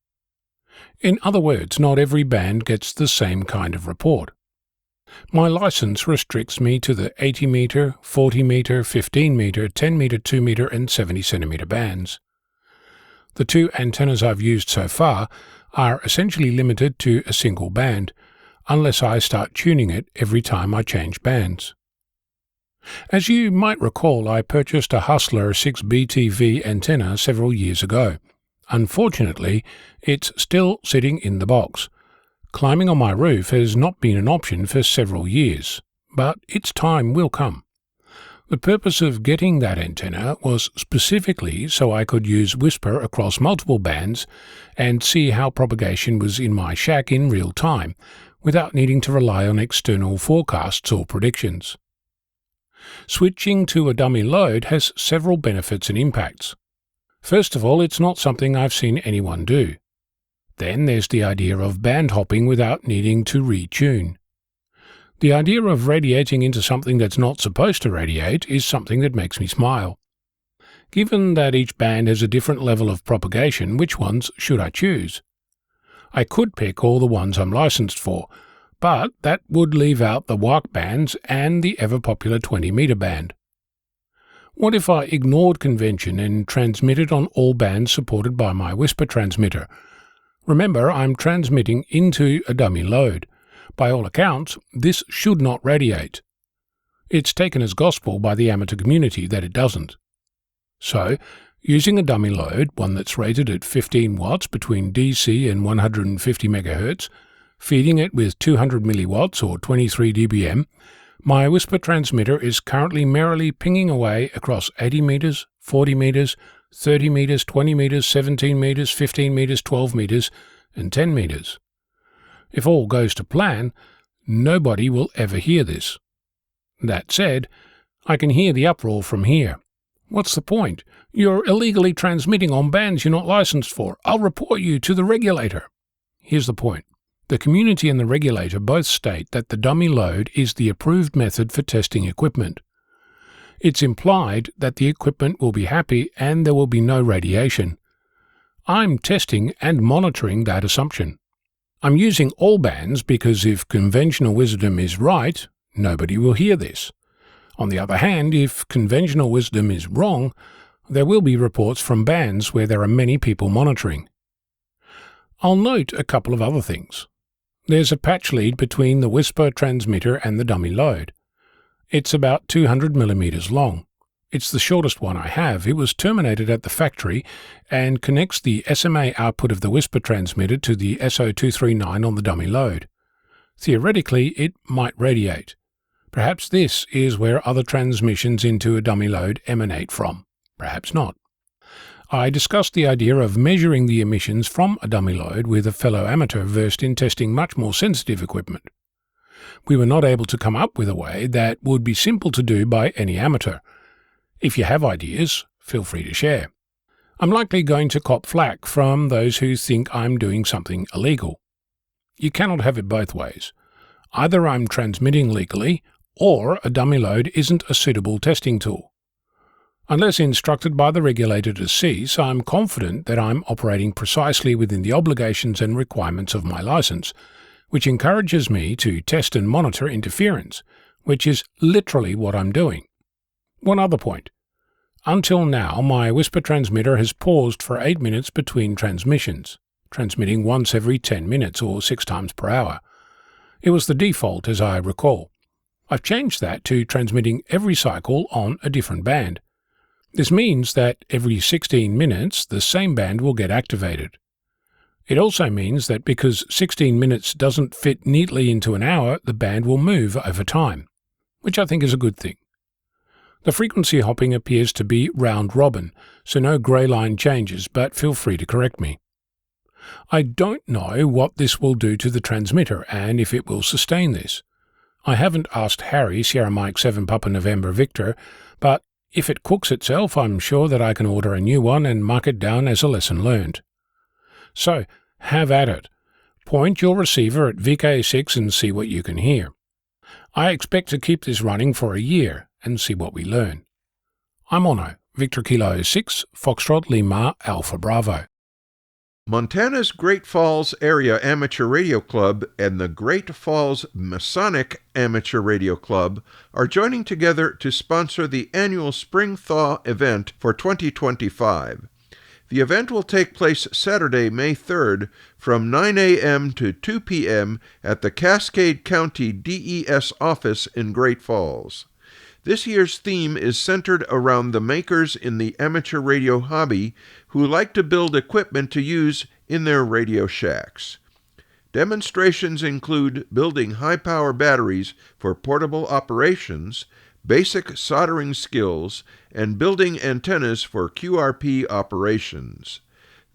In other words, not every band gets the same kind of report. My license restricts me to the 80-meter, 40-meter, 15-meter, 10-meter, 2-meter and 70-centimeter bands. The 2 antennas I've used so far are essentially limited to a single band, unless I start tuning it every time I change bands. As you might recall, I purchased a Hustler 6BTV antenna several years ago. Unfortunately, it's still sitting in the box. Climbing on my roof has not been an option for several years, but its time will come. The purpose of getting that antenna was specifically so I could use Whisper across multiple bands and see how propagation was in my shack in real time, without needing to rely on external forecasts or predictions. Switching to a dummy load has several benefits and impacts. First of all, it's not something I've seen anyone do. Then there's the idea of band hopping without needing to retune. The idea of radiating into something that's not supposed to radiate is something that makes me smile. Given that each band has a different level of propagation, which ones should I choose? I could pick all the ones I'm licensed for, but that would leave out the WARC bands and the ever-popular 20-meter band. What if I ignored convention and transmitted on all bands supported by my Whisper transmitter? Remember, I'm transmitting into a dummy load. By all accounts, this should not radiate. It's taken as gospel by the amateur community that it doesn't. So, using a dummy load, one that's rated at 15 watts between DC and 150 MHz, feeding it with 200 milliwatts or 23 dBm, my Whisper transmitter is currently merrily pinging away across 80 meters, 40 meters, 30 meters, 20 meters, 17 meters, 15 meters, 12 meters, and 10 meters. If all goes to plan, nobody will ever hear this. That said, I can hear the uproar from here. What's the point? You're illegally transmitting on bands you're not licensed for. I'll report you to the regulator. Here's the point. The community and the regulator both state that the dummy load is the approved method for testing equipment. It's implied that the equipment will be happy and there will be no radiation. I'm testing and monitoring that assumption. I'm using all bands because if conventional wisdom is right, nobody will hear this. On the other hand, if conventional wisdom is wrong, there will be reports from bands where there are many people monitoring. I'll note a couple of other things. There's a patch lead between the Whisper transmitter and the dummy load. It's about 200 millimeters long. It's the shortest one I have. It was terminated at the factory and connects the SMA output of the Whisper transmitter to the SO239 on the dummy load. Theoretically, it might radiate. Perhaps this is where other transmissions into a dummy load emanate from. Perhaps not. I discussed the idea of measuring the emissions from a dummy load with a fellow amateur versed in testing much more sensitive equipment. We were not able to come up with a way that would be simple to do by any amateur. If you have ideas, feel free to share. I'm likely going to cop flack from those who think I'm doing something illegal. You cannot have it both ways. Either I'm transmitting legally, or a dummy load isn't a suitable testing tool. Unless instructed by the regulator to cease, I'm confident that I'm operating precisely within the obligations and requirements of my license, which encourages me to test and monitor interference, which is literally what I'm doing. One other point. Until now, my Whisper transmitter has paused for 8 minutes between transmissions, transmitting once every 10 minutes or 6 times per hour. It was the default, as I recall. I've changed that to transmitting every cycle on a different band. This means that every 16 minutes the same band will get activated. It also means that because 16 minutes doesn't fit neatly into an hour, the band will move over time, which I think is a good thing. The frequency hopping appears to be round-robin, so no grey line changes, but feel free to correct me. I don't know what this will do to the transmitter and if it will sustain this. I haven't asked Harry, Sierra Mike 7 Papa November Victor, but if it cooks itself, I'm sure that I can order a new one and mark it down as a lesson learned. So, have at it. Point your receiver at VK6 and see what you can hear. I expect to keep this running for a year and see what we learn. I'm Ono, Victor Kilo 6, Foxtrot Lima Alpha Bravo. Montana's Great Falls Area Amateur Radio Club and the Great Falls Masonic Amateur Radio Club are joining together to sponsor the annual Spring Thaw event for 2025. The event will take place Saturday, May 3rd from 9 a.m. to 2 p.m. at the Cascade County DES office in Great Falls. This year's theme is centered around the makers in the amateur radio hobby who like to build equipment to use in their radio shacks. Demonstrations include building high-power batteries for portable operations, basic soldering skills, and building antennas for QRP operations.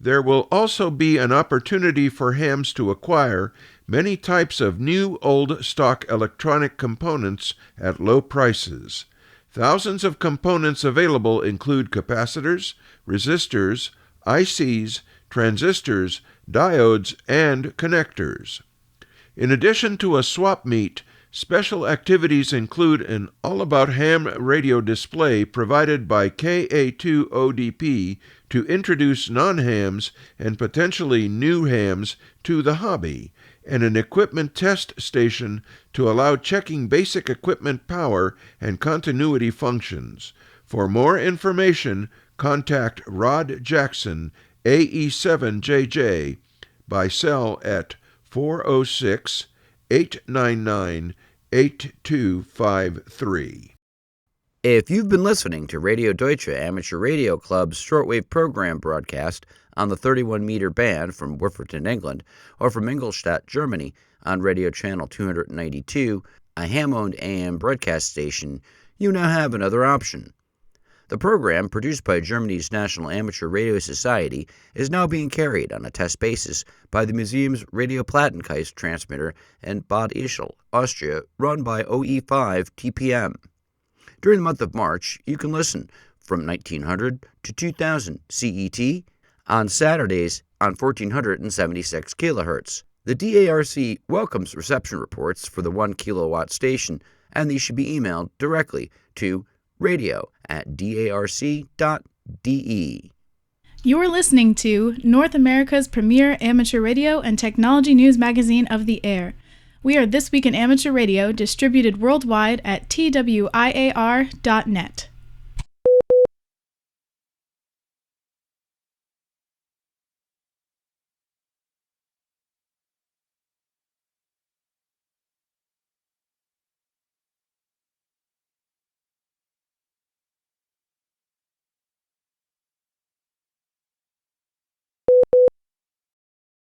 There will also be an opportunity for hams to acquire many types of new old stock electronic components at low prices. Thousands of components available include capacitors, resistors, ICs, transistors, diodes, and connectors. In addition to a swap meet, special activities include an all-about ham radio display provided by KA2ODP to introduce non-hams and potentially new hams to the hobby, and an equipment test station to allow checking basic equipment power and continuity functions. For more information, contact Rod Jackson, AE7JJ, by cell at 406-899-8253. If you've been listening to Radio Deutsche Amateur Radio Club's shortwave program broadcast on the 31-meter band from Wifferton, England, or from Ingolstadt, Germany, on radio channel 292, a ham-owned AM broadcast station, you now have another option. The program, produced by Germany's National Amateur Radio Society, is now being carried on a test basis by the museum's Radio Plattenkreis transmitter in Bad Ischl, Austria, run by OE5 TPM. During the month of March, you can listen from 1900 to 2000 CET on Saturdays on 1476 kHz. The DARC welcomes reception reports for the 1 kilowatt station, and these should be emailed directly to radio@darc.de. You're listening to North America's premier amateur radio and technology news magazine of the air. We are This Week in Amateur Radio, distributed worldwide at twiar.net.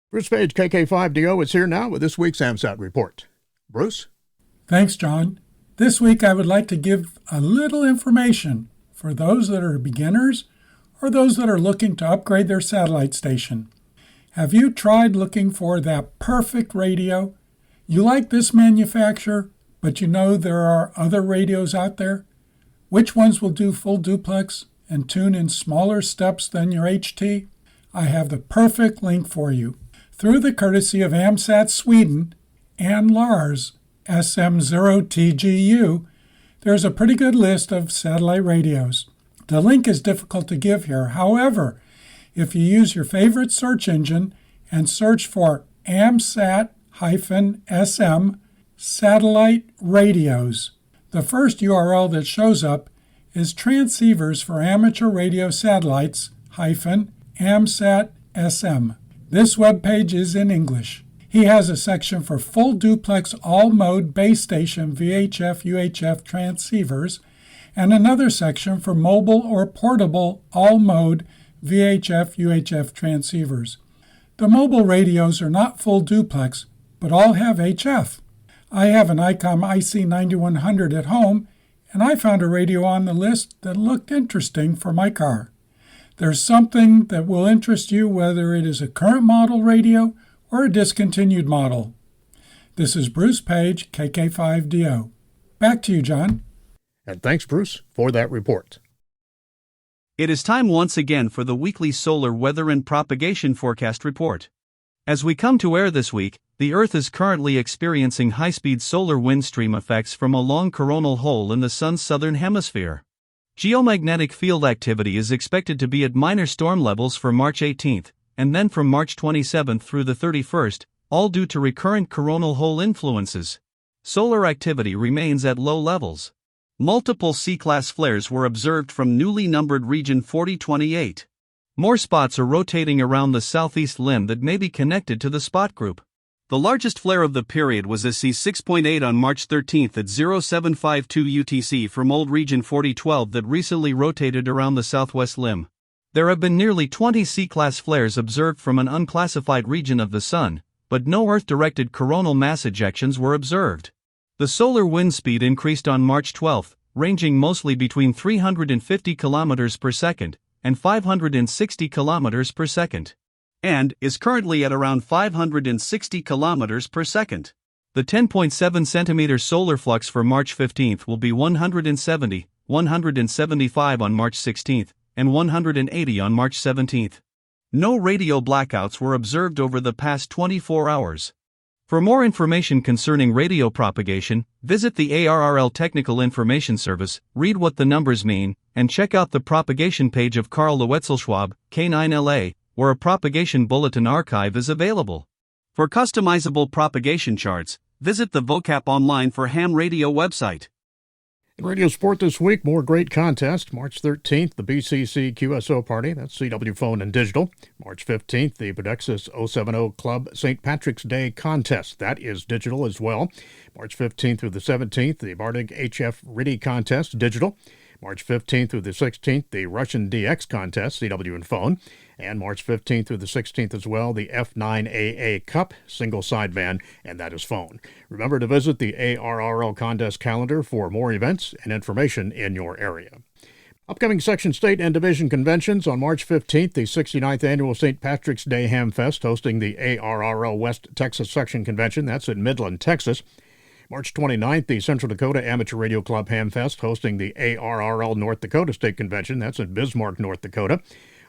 Bruce Page, KK5DO, is here now with this week's AMSAT report. Bruce? Thanks, John. This week I would like to give a little information for those that are beginners or those that are looking to upgrade their satellite station. Have you tried looking for that perfect radio? You like this manufacturer, but you know there are other radios out there? Which ones will do full duplex and tune in smaller steps than your HT? I have the perfect link for you. Through the courtesy of AMSAT Sweden and Lars SM0TGU, there's a pretty good list of satellite radios. The link is difficult to give here. However, if you use your favorite search engine and search for AMSAT-SM satellite radios, the first URL that shows up is Transceivers for Amateur Radio Satellites-AMSAT-SM. This webpage is in English. He has a section for full duplex all-mode base station VHF-UHF transceivers and another section for mobile or portable all-mode VHF-UHF transceivers. The mobile radios are not full duplex, but all have HF. I have an ICOM IC9100 at home, and I found a radio on the list that looked interesting for my car. There's something that will interest you whether it is a current model radio or a discontinued model. This is Bruce Page, KK5DO. Back to you, John. And thanks, Bruce, for that report. It is time once again for the weekly solar weather and propagation forecast report. As we come to air this week, the Earth is currently experiencing high-speed solar wind stream effects from a long coronal hole in the Sun's southern hemisphere. Geomagnetic field activity is expected to be at minor storm levels for March 18th, and then from March 27th through the 31st, all due to recurrent coronal hole influences. Solar activity remains at low levels. Multiple C-class flares were observed from newly numbered region 4028. More spots are rotating around the southeast limb that may be connected to the spot group. The largest flare of the period was a C6.8 on March 13th at 0752 UTC from old region 4012 that recently rotated around the southwest limb. There have been nearly 20 C-class flares observed from an unclassified region of the Sun, but no Earth-directed coronal mass ejections were observed. The solar wind speed increased on March 12th, ranging mostly between 350 km per second and 560 km per second, and is currently at around 560 km per second. The 10.7 centimeter solar flux for March 15th will be 170, 175 on March 16th, and 180 on March 17th. No radio blackouts were observed over the past 24 hours. For more information concerning radio propagation, visit the ARRL Technical Information Service, read what the numbers mean, and check out the propagation page of Karl Lewetzelschwab, K9LA, where a propagation bulletin archive is available. For customizable propagation charts, visit the VOCAP online for Ham Radio website. In radio sport this week, more great contests. March 13th, the BCC QSO Party, that's CW Phone and Digital. March 15th, the Podexis 070 Club St. Patrick's Day Contest, that is digital as well. March 15th through the 17th, the Bardig HF RIDI Contest, digital. March 15th through the 16th, the Russian DX Contest, CW and Phone. And March 15th through the 16th as well, the F9AA Cup single sideband, and that is phone. Remember to visit the ARRL contest calendar for more events and information in your area. Upcoming section, state, and division conventions. On March 15th, the 69th Annual St. Patrick's Day Hamfest, hosting the ARRL West Texas Section Convention. That's in Midland, Texas. March 29th, the Central Dakota Amateur Radio Club Hamfest, hosting the ARRL North Dakota State Convention. That's in Bismarck, North Dakota.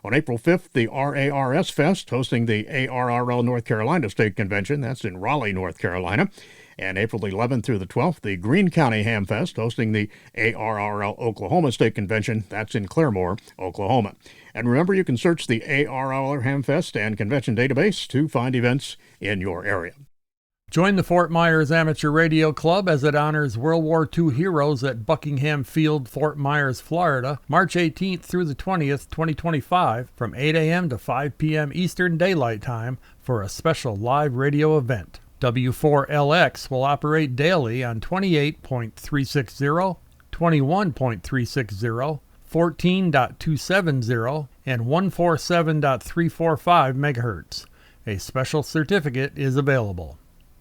On April 5th, the RARS Fest, hosting the ARRL North Carolina State Convention. That's in Raleigh, North Carolina. And April 11th through the 12th, the Greene County Hamfest, hosting the ARRL Oklahoma State Convention. That's in Claremore, Oklahoma. And remember, you can search the ARRL Hamfest and Convention database to find events in your area. Join the Fort Myers Amateur Radio Club as it honors World War II heroes at Buckingham Field, Fort Myers, Florida, March 18th through the 20th, 2025, from 8 a.m. to 5 p.m. Eastern Daylight Time for a special live radio event. W4LX will operate daily on 28.360, 21.360, 14.270, and 147.345 MHz. A special certificate is available.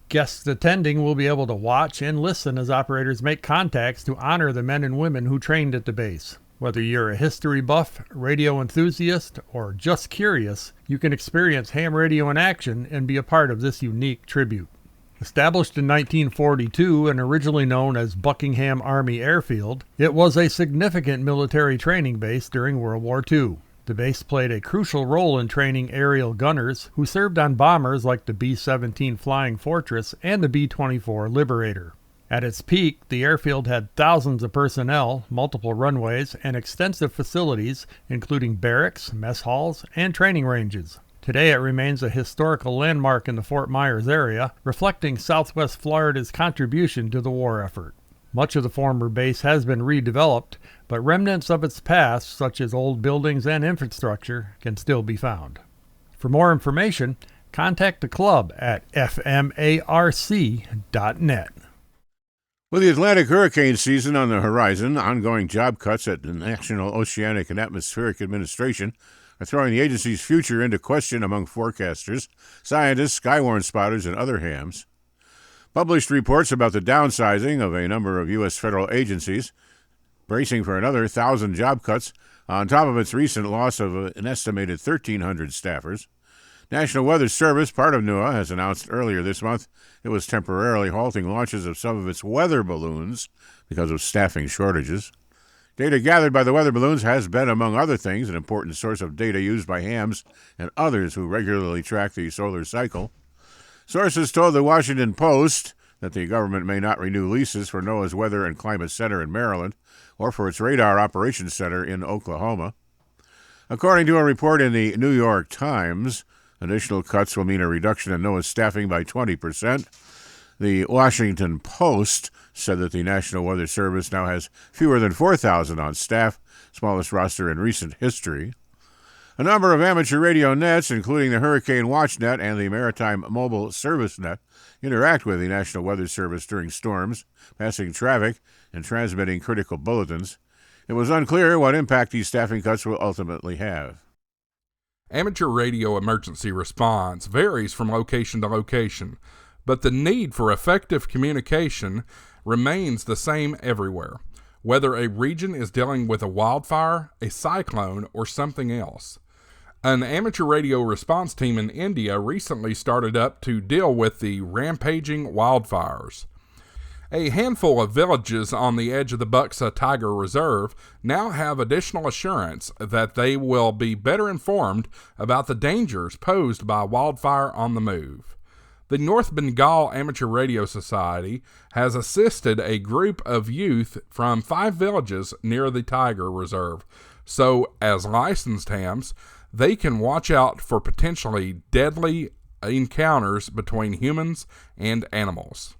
Guests attending will be able to watch and listen as operators make contacts to honor the men and women who trained at the base. Whether you're a history buff, radio enthusiast, or just curious, you can experience ham radio in action and be a part of this unique tribute. Established in 1942 and originally known as Buckingham Army Airfield, it was a significant military training base during World War II. The base played a crucial role in training aerial gunners who served on bombers like the B-17 Flying Fortress and the B-24 Liberator. At its peak, the airfield had thousands of personnel, multiple runways, and extensive facilities, including barracks, mess halls, and training ranges. Today it remains a historical landmark in the Fort Myers area, reflecting Southwest Florida's contribution to the war effort. Much of the former base has been redeveloped, but remnants of its past, such as old buildings and infrastructure, can still be found. For more information, contact the club at fmarc.net. With the Atlantic hurricane season on the horizon, ongoing job cuts at the National Oceanic and Atmospheric Administration are throwing the agency's future into question among forecasters, scientists, skywarn spotters, and other hams. Published reports about the downsizing of a number of U.S. federal agencies, bracing for another 1,000 job cuts on top of its recent loss of an estimated 1,300 staffers. National Weather Service, part of NOAA, has announced earlier this month it was temporarily halting launches of some of its weather balloons because of staffing shortages. Data gathered by the weather balloons has been, among other things, an important source of data used by hams and others who regularly track the solar cycle. Sources told the Washington Post that the government may not renew leases for NOAA's Weather and Climate Center in Maryland or for its Radar Operations Center in Oklahoma. According to a report in the New York Times, additional cuts will mean a reduction in NOAA's staffing by 20%. The Washington Post said that the National Weather Service now has fewer than 4,000 on staff, smallest roster in recent history. A number of amateur radio nets, including the Hurricane Watch Net and the Maritime Mobile Service Net, interact with the National Weather Service during storms, passing traffic and transmitting critical bulletins. It was unclear what impact these staffing cuts will ultimately have. Amateur radio emergency response varies from location to location, but the need for effective communication remains the same everywhere, whether a region is dealing with a wildfire, a cyclone, or something else. An amateur radio response team in India recently started up to deal with the rampaging wildfires. A handful of villages on the edge of the Buxa Tiger Reserve now have additional assurance that they will be better informed about the dangers posed by wildfire on the move. The North Bengal Amateur Radio Society has assisted a group of youth from 5 villages near the Tiger Reserve, so as licensed hams, they can watch out for potentially deadly encounters between humans and animals.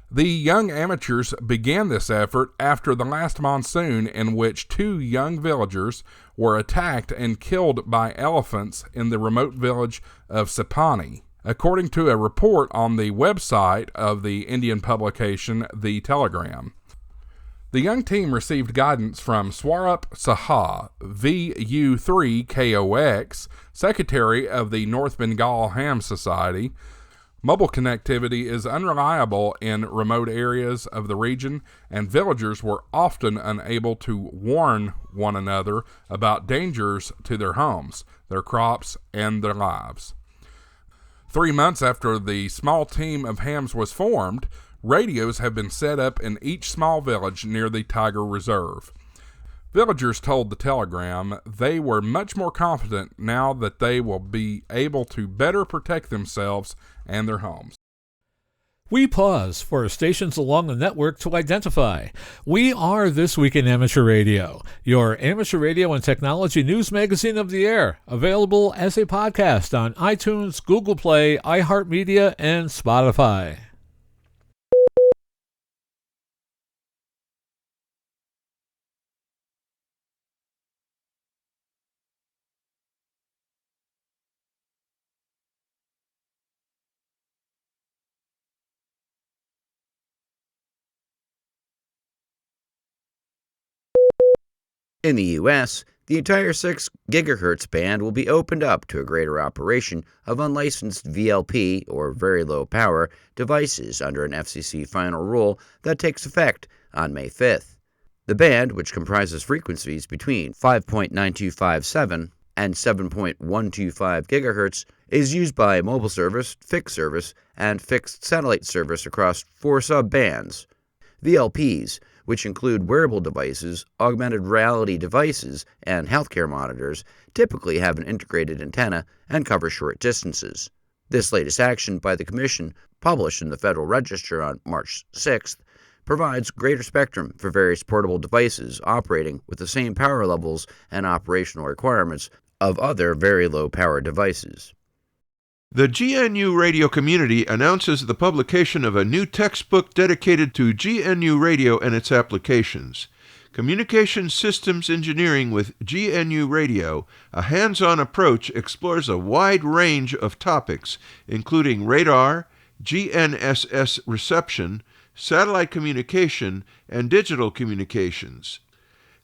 The young amateurs began this effort after the last monsoon, in which 2 young villagers were attacked and killed by elephants in the remote village of Sipani, according to a report on the website of the Indian publication The Telegram. The young team received guidance from Swarup Saha, VU3KOX, Secretary of the North Bengal Ham Society. Mobile connectivity is unreliable in remote areas of the region, and villagers were often unable to warn one another about dangers to their homes, their crops, and their lives. 3 months after the small team of hams was formed, radios have been set up in each small village near the Tiger Reserve. Villagers told the Telegram they were much more confident now that they will be able to better protect themselves and their homes. We pause for stations along the network to identify. We are This Week in Amateur Radio, your amateur radio and technology news magazine of the air, available as a podcast on iTunes, Google Play, iHeartMedia, and Spotify. In the U.S., the entire 6 GHz band will be opened up to a greater operation of unlicensed VLP, or very low power, devices under an FCC final rule that takes effect on May 5th. The band, which comprises frequencies between 5.9257 and 7.125 GHz, is used by mobile service, fixed service, and fixed satellite service across 4 sub-bands. VLPs, which include wearable devices, augmented reality devices, and healthcare monitors, typically have an integrated antenna and cover short distances. This latest action by the Commission, published in the Federal Register on March 6th, provides greater spectrum for various portable devices operating with the same power levels and operational requirements of other very low-power devices. The GNU radio community announces the publication of a new textbook dedicated to GNU radio and its applications. Communication Systems Engineering with GNU Radio, a hands-on approach, explores a wide range of topics, including radar, GNSS reception, satellite communication, and digital communications.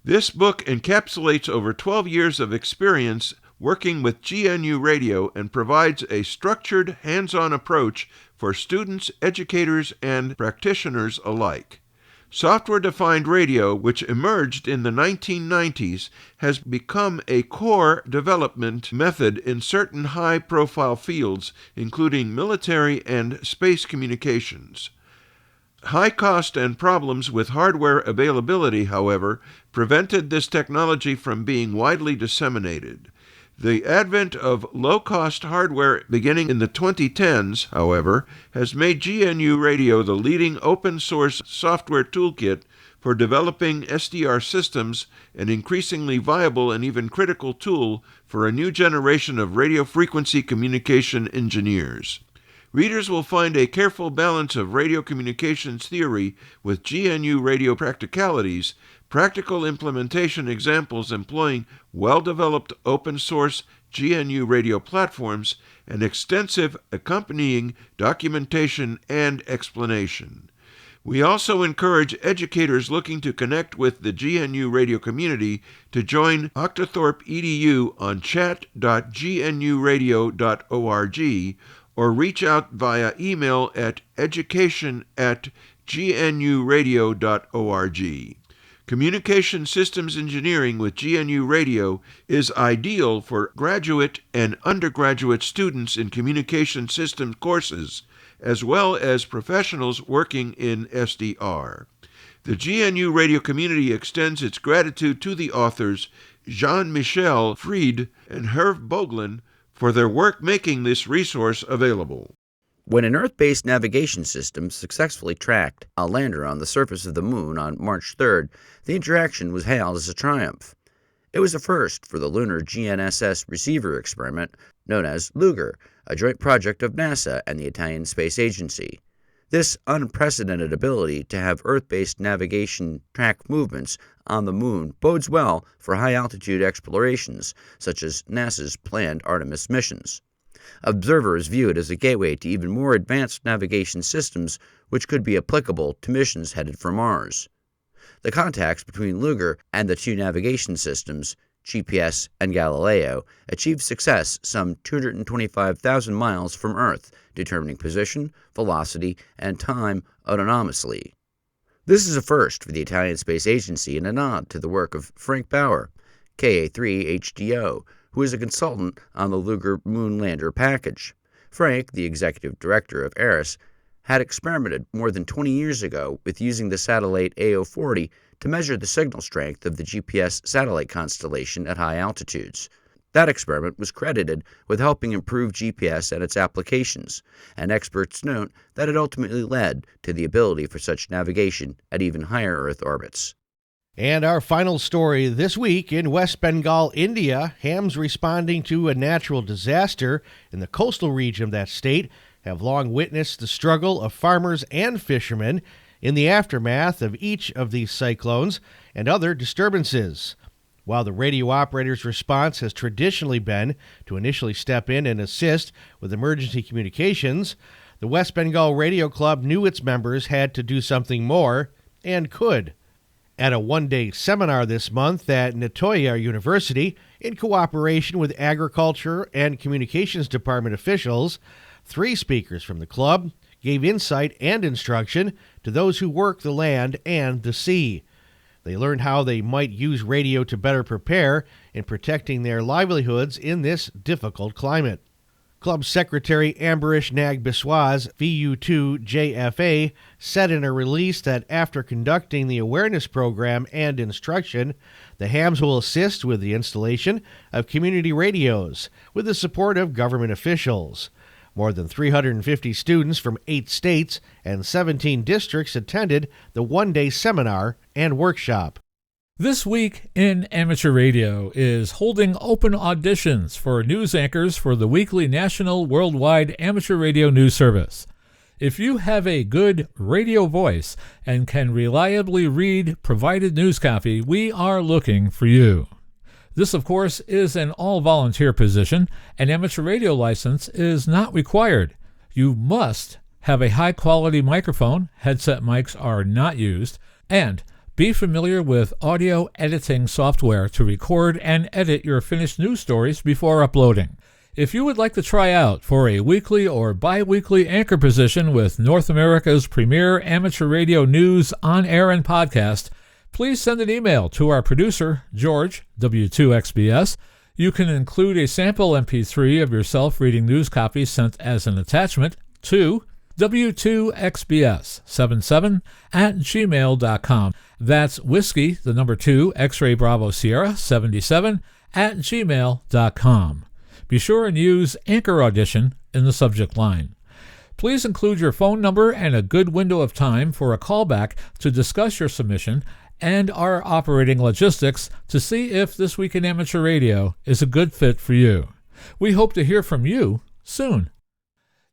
This book encapsulates over 12 years of experience working with GNU Radio and provides a structured, hands-on approach for students, educators, and practitioners alike. Software-defined radio, which emerged in the 1990s, has become a core development method in certain high-profile fields, including military and space communications. High cost and problems with hardware availability, however, prevented this technology from being widely disseminated. The advent of low-cost hardware beginning in the 2010s, however, has made GNU Radio the leading open-source software toolkit for developing SDR systems, an increasingly viable and even critical tool for a new generation of radio frequency communication engineers. Readers will find a careful balance of radio communications theory with GNU radio practicalities, practical implementation examples employing well-developed open-source GNU radio platforms, and extensive accompanying documentation and explanation. We also encourage educators looking to connect with the GNU radio community to join Octothorpe EDU on chat.gnuradio.org or reach out via email at education@gnuradio.org. Communication Systems Engineering with GNU Radio is ideal for graduate and undergraduate students in communication system courses, as well as professionals working in SDR. The GNU Radio community extends its gratitude to the authors Jean-Michel Fried and Herve Boglin for their work making this resource available. When an Earth-based navigation system successfully tracked a lander on the surface of the Moon on March 3rd, the interaction was hailed as a triumph. It was a first for the lunar GNSS receiver experiment known as Luger, a joint project of NASA and the Italian Space Agency. This unprecedented ability to have Earth-based navigation track movements on the Moon bodes well for high-altitude explorations, such as NASA's planned Artemis missions. Observers view it as a gateway to even more advanced navigation systems which could be applicable to missions headed for Mars. The contacts between Luger and the two navigation systems, GPS and Galileo, achieved success some 225,000 miles from Earth, determining position, velocity, and time autonomously. This is a first for the Italian Space Agency and a nod to the work of Frank Bauer, KA3HDO, who is a consultant on the Luger moon lander package. Frank, the executive director of ARIS, had experimented more than 20 years ago with using the satellite AO40 to measure the signal strength of the GPS satellite constellation at high altitudes. That experiment was credited with helping improve GPS and its applications, and experts note that it ultimately led to the ability for such navigation at even higher Earth orbits. And our final story this week in West Bengal, India, hams responding to a natural disaster in the coastal region of that state have long witnessed the struggle of farmers and fishermen in the aftermath of each of these cyclones and other disturbances. While the radio operator's response has traditionally been to initially step in and assist with emergency communications, the West Bengal Radio Club knew its members had to do something more and could. At a one-day seminar this month at Natoya University, in cooperation with Agriculture and Communications Department officials, 3 speakers from the club gave insight and instruction to those who work the land and the sea. They learned how they might use radio to better prepare in protecting their livelihoods in this difficult climate. Club Secretary Ambarish Nag Biswas, VU2JFA, said in a release that after conducting the awareness program and instruction, the hams will assist with the installation of community radios with the support of government officials. More than 350 students from 8 states and 17 districts attended the one-day seminar and workshop. This Week in Amateur Radio is holding open auditions for news anchors for the weekly national worldwide amateur radio news service. If you have a good radio voice and can reliably read provided news copy, we are looking for you. This, of course, is an all-volunteer position. An amateur radio license is not required. You must Have a high-quality microphone, headset mics are not used, and be familiar with audio editing software to record and edit your finished news stories before uploading. If you would like to try out for a weekly or bi-weekly anchor position with North America's premier amateur radio news on air and podcast, please send an email to our producer, George, W2XBS. You can include a sample MP3 of yourself reading news copies sent as an attachment to W2XBS77@gmail.com. That's whiskey, the number 2, X-ray Bravo Sierra 77@gmail.com. Be sure and use Anchor Audition in the subject line. Please include your phone number and a good window of time for a callback to discuss your submission and our operating logistics to see if This Week in Amateur Radio is a good fit for you. We hope to hear from you soon.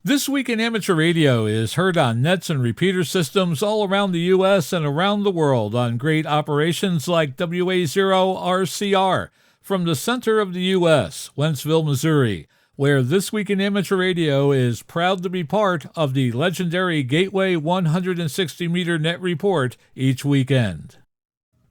This Week in Amateur Radio is heard on nets and repeater systems all around the U.S. and around the world on great operations like WA0RCR from the center of the U.S., Wentzville, Missouri, where This Week in Amateur Radio is proud to be part of the legendary Gateway 160-meter net report each weekend.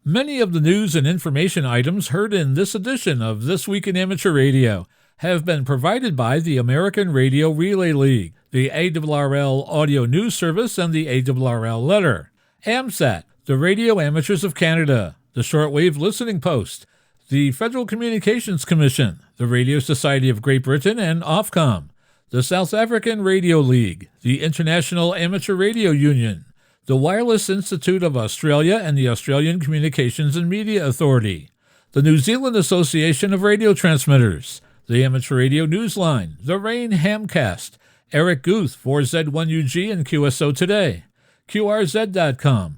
Many of the news and information items heard in this edition of This Week in Amateur Radio have been provided by the American Radio Relay League, the ARRL Audio News Service, and the ARRL Letter, AMSAT, the Radio Amateurs of Canada, the Shortwave Listening Post, the Federal Communications Commission, the Radio Society of Great Britain, and Ofcom, the South African Radio League, the International Amateur Radio Union, the Wireless Institute of Australia and the Australian Communications and Media Authority, the New Zealand Association of Radio Transmitters, the Amateur Radio Newsline, the Rain Hamcast, Eric Guth, 4Z1UG and QSO Today, QRZ.com,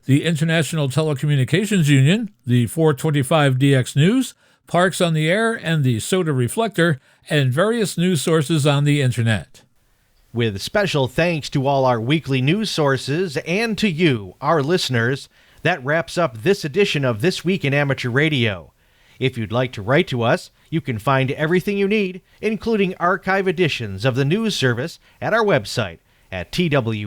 the International Telecommunications Union, the 425DX News, Parks on the Air, and the Soda Reflector, and various news sources on the Internet. With special thanks to all our weekly news sources and to you, our listeners, that wraps up this edition of This Week in Amateur Radio. If you'd like to write to us, you can find everything you need, including archive editions of the news service, at our website at twiar.net.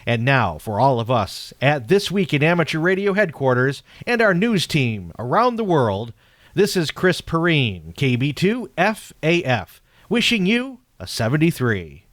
And now, for all of us at This Week in Amateur Radio headquarters and our news team around the world, this is Chris Perrine, KB2FAF, wishing you a 73.